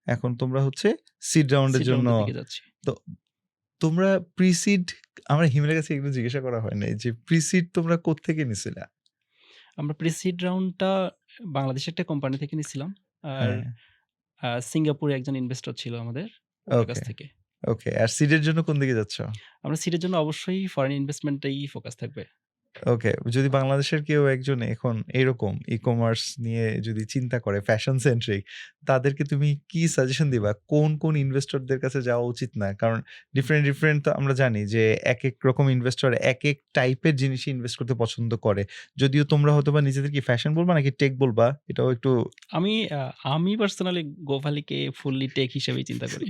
এখন তোমরা হচ্ছে সিড রাউন্ডের সিড জন্য রাউন্ডের দিকে যাচ্ছি। তো তোমরা প্রি-সিড আমরা হিমেলের কাছে এগুলো জিজ্ঞাসা করা হয় নাই যে প্রি-সিড তোমরা কোত্থেকে নিছিলা? আমরা প্রি-সিড রাউন্ডটা বাংলাদেশের একটা কোম্পানি থেকে নিছিলাম। আর হ্যাঁ, সিঙ্গাপুরে একজন ইনভেস্টর ছিল আমাদের। ওনার কাছ ওকে, থেকে। ওকে। আর সিডের জন্য কোন দিকে যাচ্ছ? আমরা সিডের জন্য অবশ্যই ফরেন ইনভেস্টমেন্টেই ফোকাস থাকবে। ওকে। যদি বাংলাদেশের কেউ একজন এখন এরকম ই-কমার্স নিয়ে যদি চিন্তা করে ফ্যাশন সেন্ট্রিক, তাদেরকে তুমি কি সাজেশন দিবা? কোন ইনভেস্টরদের কাছে যাওয়া উচিত না? কারণ ডিফারেন্ট তো আমরা জানি যে একেক রকম ইনভেস্টর একেক টাইপের জিনিসে ইনভেস্ট করতে পছন্দ করে। যদিও তোমরা হয়তোবা নিজেদেরকে ফ্যাশন বলবা নাকি টেক বলবা? এটাও একটু আমি পার্সোনালি গোভালিকে ফুললি টেক হিসেবেই চিন্তা করি।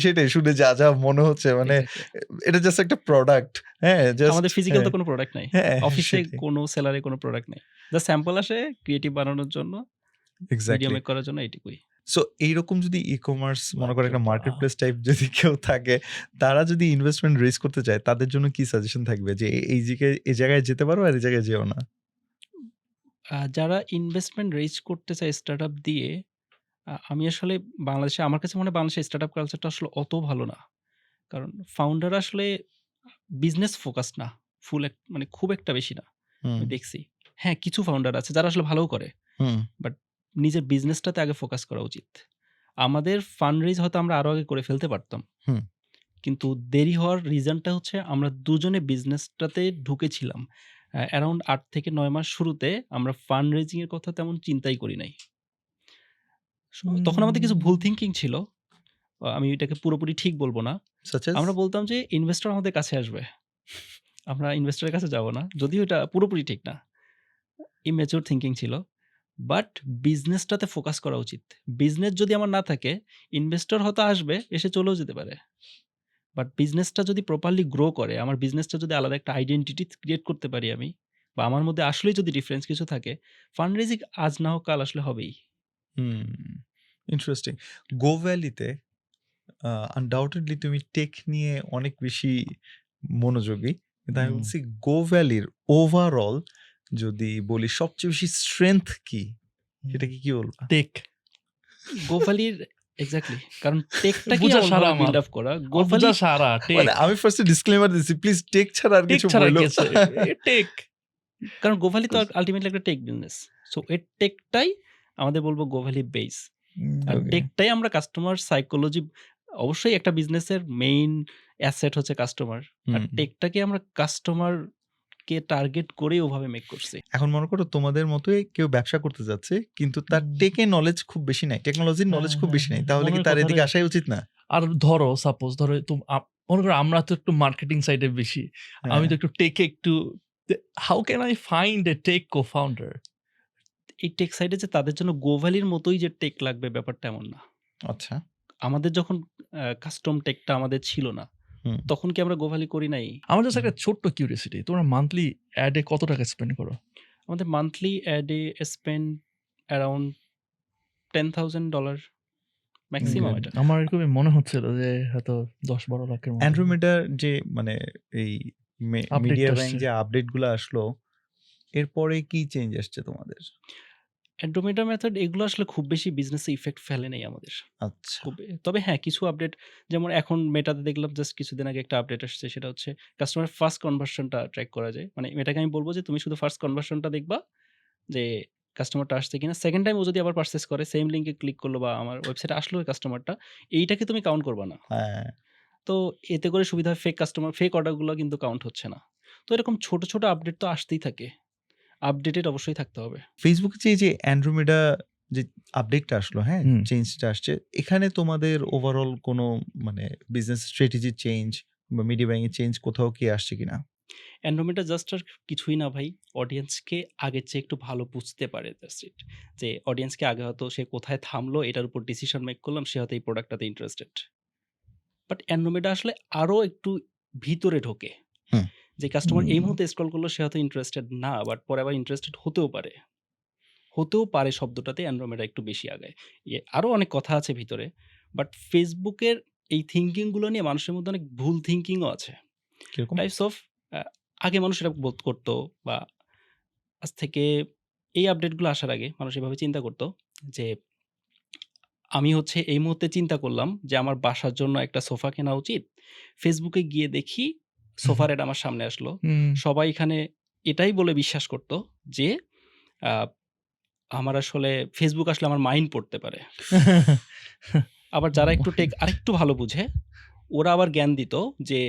সেটাই শুনে যা মনে হচ্ছে মানে এক্সাক্টলি। এটা জাস্ট একটা প্রোডাক্ট। হ্যাঁ, জাস্ট আমাদের ফিজিক্যাল তো কোনো প্রোডাক্ট নাই। হ্যাঁ, অফিসে সেটাই। কোনো সেলারে কোনো প্রোডাক্ট নাই। জাস্ট স্যাম্পল আসে ক্রিয়েটিভ বানানোর জন্য, ভিডিও এক্সাক্টলি। মেক করার জন্য এইটুকুই। সো এইরকম যদি ই-কমার্স মনে করো একটা বাপরে মার্কেট বাপ! প্লেস টাইপ যদি কেউ থাকে, তারা যদি ইনভেস্টমেন্ট রেইজ করতে চায়, তাদের জন্য কি সাজেশন থাকবে? যে এই জায়গায় যেতে পারো আর এই জায়গায় যেও না? যারা ইনভেস্টমেন্ট রেইজ করতে চায় স্টার্টআপ দিয়ে, আমি আসলে আমার কাছে মনে হয় বাংলাদেশের স্টার্টআপ কালচারটা আসলে অত ভালো না। কারণ ফাউন্ডার আসলে বিজনেস ফোকাসড না। মানে খুব একটা বেশি না। হুম, আমি দেখছি। হ্যাঁ, কিছু ফাউন্ডার আছে যারা আসলে ভালোও করে। হুম, বাট নিজের বিজনেসটাতে আগে ফোকাস করা উচিত। আমাদের ফান্ড রেইজ হয়তো আমরা আরো আগে করে ফেলতে পারতাম। হুম। কিন্তু দেরি হওয়ার রিজনটা হচ্ছে আমরা দুজনে বিজনেসটাতে ঢুকেছিলাম। অ্যারাউন্ড ৮ থেকে ৯ মাস শুরুতে আমরা ফান্ড রেইজিং এর কথা তেমন চিন্তাই করি নাই। তখন আমাদের কিছু ভুল থিংকিং ছিল। আমি এটাকে পুরোপুরি ঠিক বলব না। Such as? আমরা বলতাম যে ইনভেস্টর আমাদের কাছে আসবে। আমরা ইনভেস্টরের কাছে যাব না। যদিও এটা পুরোপুরি ঠিক না। ইম্যাচিউর থিংকিং ছিল। বাট বিজনেসটাতে ফোকাস করা উচিত। বিজনেস যদি আমার না থাকে, ইনভেস্টর হয়তো আসবে, এসে চলেও যেতে পারে। বাট বিজনেসটা যদি প্রপারলি গ্রো করে, আমার বিজনেসটা যদি আলাদা একটা আইডেন্টিটি ক্রিয়েট করতে পারি আমি, বা আমার মধ্যে আসলেই যদি ডিফারেন্স কিছু থাকে, ফান্ড রেইজিং আজ না হোক কাল আসলে হবেই। হুম, ইন্টারেস্টিং। গো ভ্যালিতে আনডাউটেডলি তুমি টেক নিয়ে অনেক বেশি মনোযোগী। কিন্তু আমি হুম। বলছি গো ভ্যালির ওভারঅল যদি বলি সবচেয়ে বেশি স্ট্রেংথ কি? সেটা কি বলবা? টেক। গোভালির এক্সাক্টলি। কারণ টেকটাকে বুঝা সারা এমনভাবে আমার। বিল্ড আপ করা। আমার গোভালি বুঝা সারা টেক। মানে আমি ফার্স্টে ডিসক্লেমার দিছি। প্লিজ টেক ছাড়া আর টেক কিছু ছাড়া বইলো। কি আছে? টেক। কারণ গোভালি তো আল্টিমেটলি একটা টেক বিজনেস। সো এর টেকটাই আমাদের বলব গোভালি বেস। আর ওকে। টেকটাই আমরা কাস্টমার সাইকোলজি অবশ্যই একটা বিজনেসের মেইন অ্যাসেট হচ্ছে কাস্টমার। আর হুম। টেকটাকে আমরা কাস্টমারকে টার্গেট করেই ওভাবে মেক করছি। এখন মনে করো তোমাদের মতোই কেউ ব্যবসা করতে যাচ্ছে কিন্তু তার টেকে নলেজ খুব বেশি নাই। টেকনোলজির নলেজ খুব বেশি নাই। তাহলে কি মনের তার কথা এদিকে রে। আসাই উচিত না? আর ধরো মনে করো আমরা তো একটু মার্কেটিং সাইডে বেশি। আমি হ্যাঁ। তো একটু টেকে একটু how can I find a tech co-founder? এই টেক সাইডে যে তাদের জন্য গোভ্যালির মতোই যে টেক লাগবে ব্যাপারটা এমন না। আচ্ছা। আমাদের যখন কাস্টম টেকটা আমাদের ছিল না, হুম। তখন কি আমরা গোভ্যালি করি নাই? আমার জাস্ট একটা ছোট্ট কিউরিওসিটি, তোমরা মান্থলি অ্যাডে কত টাকা স্পেন্ড করো? আমাদের মান্থলি অ্যাডে স্পেন্ড অ্যারাউন্ড $10,000 ম্যাক্সিমাম Okay. এটা। আমার এরকমই মনে হচ্ছিল যে হয়তো ১০-১২ লাখের মতো। অ্যান্ড্রোমেডার যে মানে এই Update মিডিয়া টা ব্যাংক আসছে। যে আপডেট গুলো আসলো, এরপরে কি চেঞ্জ আসছে তোমাদের? অ্যান্ড্রোমেডা মেথড এগুলো আসলে খুব বেশি বিজনেসে ইফেক্ট ফেলে নাই আমাদের। আচ্ছা। তবে হ্যাঁ, কিছু আপডেট যেমন এখন মেটাতে দেখলাম জাস্ট কিছুদিন আগে একটা আপডেট আসছে, সেটা হচ্ছে কাস্টমার ফার্স্ট কনভার্সনটা ট্র্যাক করা যায়। মানে মেটাকে আমি বলব যে তুমি শুধু ফার্স্ট কনভার্সনটা দেখবা যে কাস্টমারটা আসছে কিনা। সেকেন্ড টাইম ও যদি আবার পারচেজ করে সেম লিংকে ক্লিক করলো বা আমার ওয়েবসাইটে আসলো ওই কাস্টমারটা, এইটাকে তুমি কাউন্ট করবা না। হ্যাঁ। তো এতে করে সুবিধা হয় ফেক অর্ডারগুলো কিন্তু কাউন্ট হচ্ছে না। তো এরকম ছোট, ছোট আপডেট তো আসতেই থাকে। আপডেটেড অবশ্যই থাকতে হবে। ফেসবুকে যে এই যে অ্যান্ড্রোমেডা যে আপডেটটা আসলো, হ্যাঁ? হুম। চেঞ্জটা আসছে। এখানে তোমাদের ওভারঅল কোনো মানে বিজনেস স্ট্র্যাটেজি চেঞ্জ বা মিডিয়া বাইং এর চেঞ্জ কোথাও কি আসছে কিনা? অ্যান্ড্রোমেডা জাস্ট আর কিছুই না ভাই। অডিয়েন্সকে আগের চেয়ে একটু ভালো বুঝতে পারে, দ্যাটস ইট। যে অডিয়েন্সকে আগে হয়তো সে কোথায় থামলো এটার উপর ডিসিশন মেক করলাম, সে হয়তো এই প্রোডাক্টটাতে ইন্টারেস্টেড। বাট অ্যান্ড্রোমেডা আসলে আরো একটু ভিতরে ঢোকে। হুম। যে কাস্টমার এই হুম। মুহূর্তে স্ক্রল করলো সে হয়তো ইন্টারেস্টেড না, বাট পরে আবার ইন্টারেস্টেড হতেও পারে। হতেও পারে শব্দটাতে অ্যান্ড্রোমেডা একটু বেশি আগায়। আরো অনেক কথা আছে ভিতরে। বাট ফেসবুকের এই থিংকিং গুলো নিয়ে মানুষের মধ্যে অনেক ভুল থিংকিংও আছে। কিরকম? টাইপস অফ আগে মানুষ এটা বোধ করতো বা আজ থেকে এই আপডেটগুলো আসার আগে মানুষ এভাবে চিন্তা করতো যে আমি হচ্ছে এই মুহূর্তে চিন্তা করলাম যে আমার বাসার জন্য একটা সোফা কেনা উচিত। ফেসবুকে গিয়ে দেখি সোফার এড আমার সামনে আসলো। হুম। সবাই এখানে এটাই বলে বিশ্বাস করত যে আ আমার আসলে ফেসবুক আসলে আমার মাইন্ড পড়তে পারে। আবার যারা একটু টেক আরেকটু ভালো বুঝে, ওরা আবার জ্ঞান দিত যে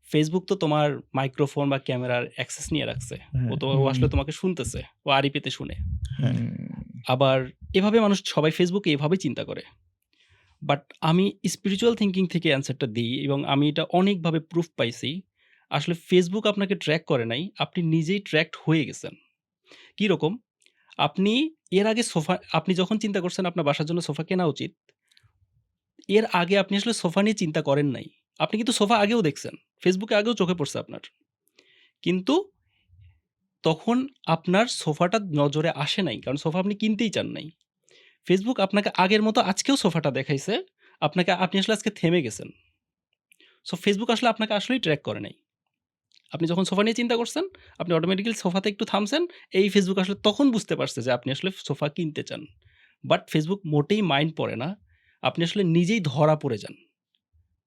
ফেসবুক তো তোমার মাইক্রোফোন বা ক্যামেরার অ্যাক্সেস নিয়ে রাখছে। ও আসলে তোমাকে শুনতেছে। ও আরইপিতে শুনে। হ্যাঁ। আবার এভাবে মানুষ সবাই ফেসবুকে এভাবেই চিন্তা করে। বাট আমি স্পিরিচুয়াল থিংকিং থেকে অ্যান্সারটা দিই এবং আমি এটা অনেকভাবে প্রুফ পাইছি। আসলে ফেসবুক আপনাকে ট্র্যাক করে নাই। আপনি নিজেই ট্র্যাকড হয়ে গেছেন। কিরকম? আপনি এর আগে আপনি যখন চিন্তা করছেন আপনার বাসার জন্য সোফা কেনা উচিত, এর আগে আপনি আসলে সোফা নিয়ে চিন্তা করেন নাই। আপনি কিন্তু সোফা আগেও দেখছেন। ফেসবুকে আগেও চোখে পড়ছে আপনার। কিন্তু তখন আপনার সোফাটা নজরে আসে নাই। কারণ সোফা আপনি কিনতেই চান নাই। ফেসবুক আপনাকে আগের মতো আজকেও সোফাটা দেখাইছে। আপনি আসলে আজকে থেমে গেছেন। সো ফেসবুক আসলে আপনাকে আসলেই ট্র্যাক করে নাই। আপনি যখন সোফা নিয়ে চিন্তা করছেন, আপনি অটোমেটিক্যালি সোফাতে একটু থামছেন। এই ফেসবুক আসলে তখন বুঝতে পারছে যে আপনি আসলে সোফা কিনতে চান। বাট ফেসবুক মোটেই মাইন্ড পড়ে না। আপনি আসলে নিজেই ধরা পড়ে যান।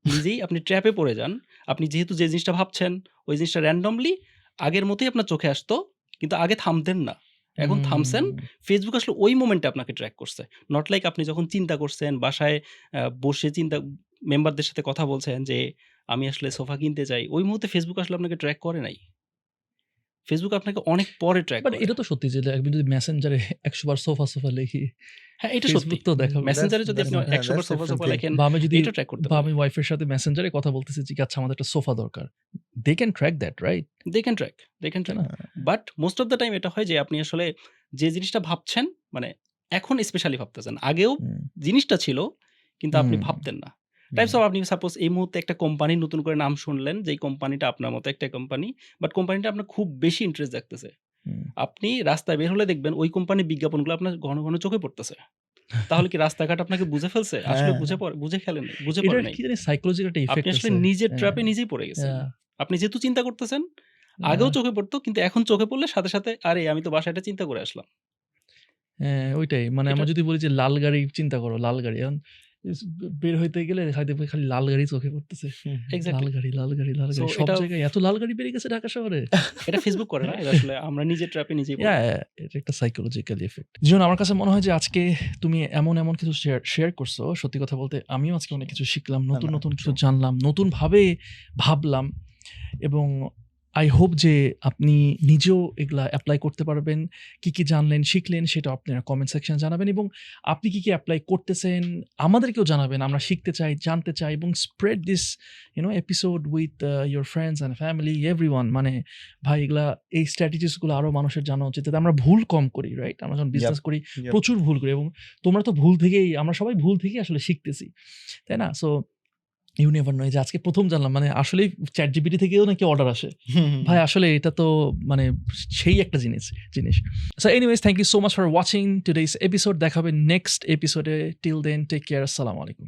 নিজেই আপনি ট্র্যাপে পড়ে যান। আপনি যেহেতু যে জিনিসটা ভাবছেন, ওই জিনিসটা র‍্যান্ডমলি আগের মতোই আপনার চোখে আসতো। কিন্তু আগে থামতেন না। এখন থামছেন। ফেসবুক আসলে ওই মোমেন্টে আপনাকে ট্র্যাক করছে। নট লাইক আপনি যখন চিন্তা করছেন, বাসায় বসে মেম্বারদের সাথে কথা বলছেন যে, আমি আসলে সোফা কিনতে চাই। ওই মুহূর্তে ফেসবুক আসলে আপনাকে ট্র্যাক করে নাই। ফেসবুক আপনাকে অনেক পরে ট্র্যাক বাট করে। এটা তো সত্যি যে আমি যদি মেসেঞ্জারে ১০০ বার সোফা লিখি, হ্যাঁ, এটা সত্যি। ফেসবুক তো দেখাবে। মেসেঞ্জারে যদি আপনি হ্যাঁ, ১০০ বার that's সোফা different thing. লেখেন, বা আমি যদি এটা ট্র্যাক করতে বা পারে। আমি ওয়াইফের সাথে মেসেঞ্জারে কথা বলতেছি যে আচ্ছা আমাদের একটা সোফা দরকার। They can track that, right? They can track. তাই না? But most of the time এটা হয় যে আপনি আসলে যে জিনিসটা ভাবছেন, মানে এখন স্পেশালি ভাবতেছেন। আগেও জিনিসটা ছিল কিন্তু আপনি ভাবতেন না। টাইপস অফ আপনি সাপোজ এই মুহূর্তে একটা কোম্পানির নতুন করে নাম শুনলেন, যেই কোম্পানিটা আপনার মতো একটা কোম্পানি। বাট কোম্পানিটা আপনার খুব বেশি ইন্টারেস্ট জাগতেছে। আপনি রাস্তায় বের হলে দেখবেন ওই কোম্পানির বিজ্ঞাপনগুলো আপনার ঘন, ঘন চোখে পড়তেছে। তাহলে কি রাস্তাঘাট আপনাকে বুঝে ফেলছে? আসলে বুঝে এটার পড়ে নাই। কি জানি সাইকোলজিক্যাল একটা আপনি ইফেক্ট আসলে আছে। নিজের ট্র্যাপে নিজেই পড়ে গেছেন। Yeah. আপনি যেহেতু চিন্তা করতেছেন, আগেও চোখে পড়তো কিন্তু এখন চোখে পড়লে সাথে, সাথে আরে আমি তো বাসায় এটা চিন্তা করে আসলাম। হ্যাঁ, ওইটাই। মানে আমরা যদি বলি যে লাল গাড়ি চিন্তা করো, লাল গাড়ি। এখন বের হইতে গেলে হয়তো খালি লাল গাড়ি চোখে পড়তেছে। এক্সাক্টলি। লাল গাড়ি। সো সব এটা জায়গায় এত লাল গাড়ি বেরিয়ে গেছে ঢাকা শহরে। এটা ফেসবুক করে না। এটা আসলে আমরা নিজের ট্র্যাপে নিজেই পড়ি। এটা একটা সাইকোলজিক্যাল ইফেক্ট। যেমন আমার কাছে মনে হয় যে আজকে তুমি এমন কিছু শেয়ার করছো। সত্যি কথা বলতে আমিও আজকে অনেক কিছু শিখলাম। নতুন কিছু জানলাম। নতুনভাবে ভাবলাম এবং আই হোপ যে আপনি নিজেও এগুলা এপ্লাই করতে পারবেন। কি জানলেন, শিখলেন সেটা আপনারা কমেন্ট সেকশনে জানাবেন এবং আপনি কি এপ্লাই করতেছেন আমাদেরকেও জানাবেন। আমরা শিখতে চাই, জানতে চাই এবং spread this episode with your friends and family everyone. মানে ভাই এগুলা এই স্ট্র্যাটেজিসগুলো আরও মানুষের জানা উচিত যাতে আমরা ভুল কম করি, রাইট? আমরা যখন ইয়াপ, বিজনেস করি ইয়াপ। প্রচুর ভুল করি এবং তোমরা তো ভুল থেকেই, আমরা সবাই ভুল থেকেই আসলে শিখতেছি, তাই না? সো ইউ নেভার নো, যে আজকে প্রথম জানলাম মানে আসলেই ChatGPT থেকেও নাকি অর্ডার আসে। ভাই আসলে এটা তো মানে সেই একটা জিনিস। So anyways, thank you so much for watching today's episode. দেখা হবে নেক্সট এপিসোডে। টিল দেন টেক কেয়ার, আসসালামু আলাইকুম।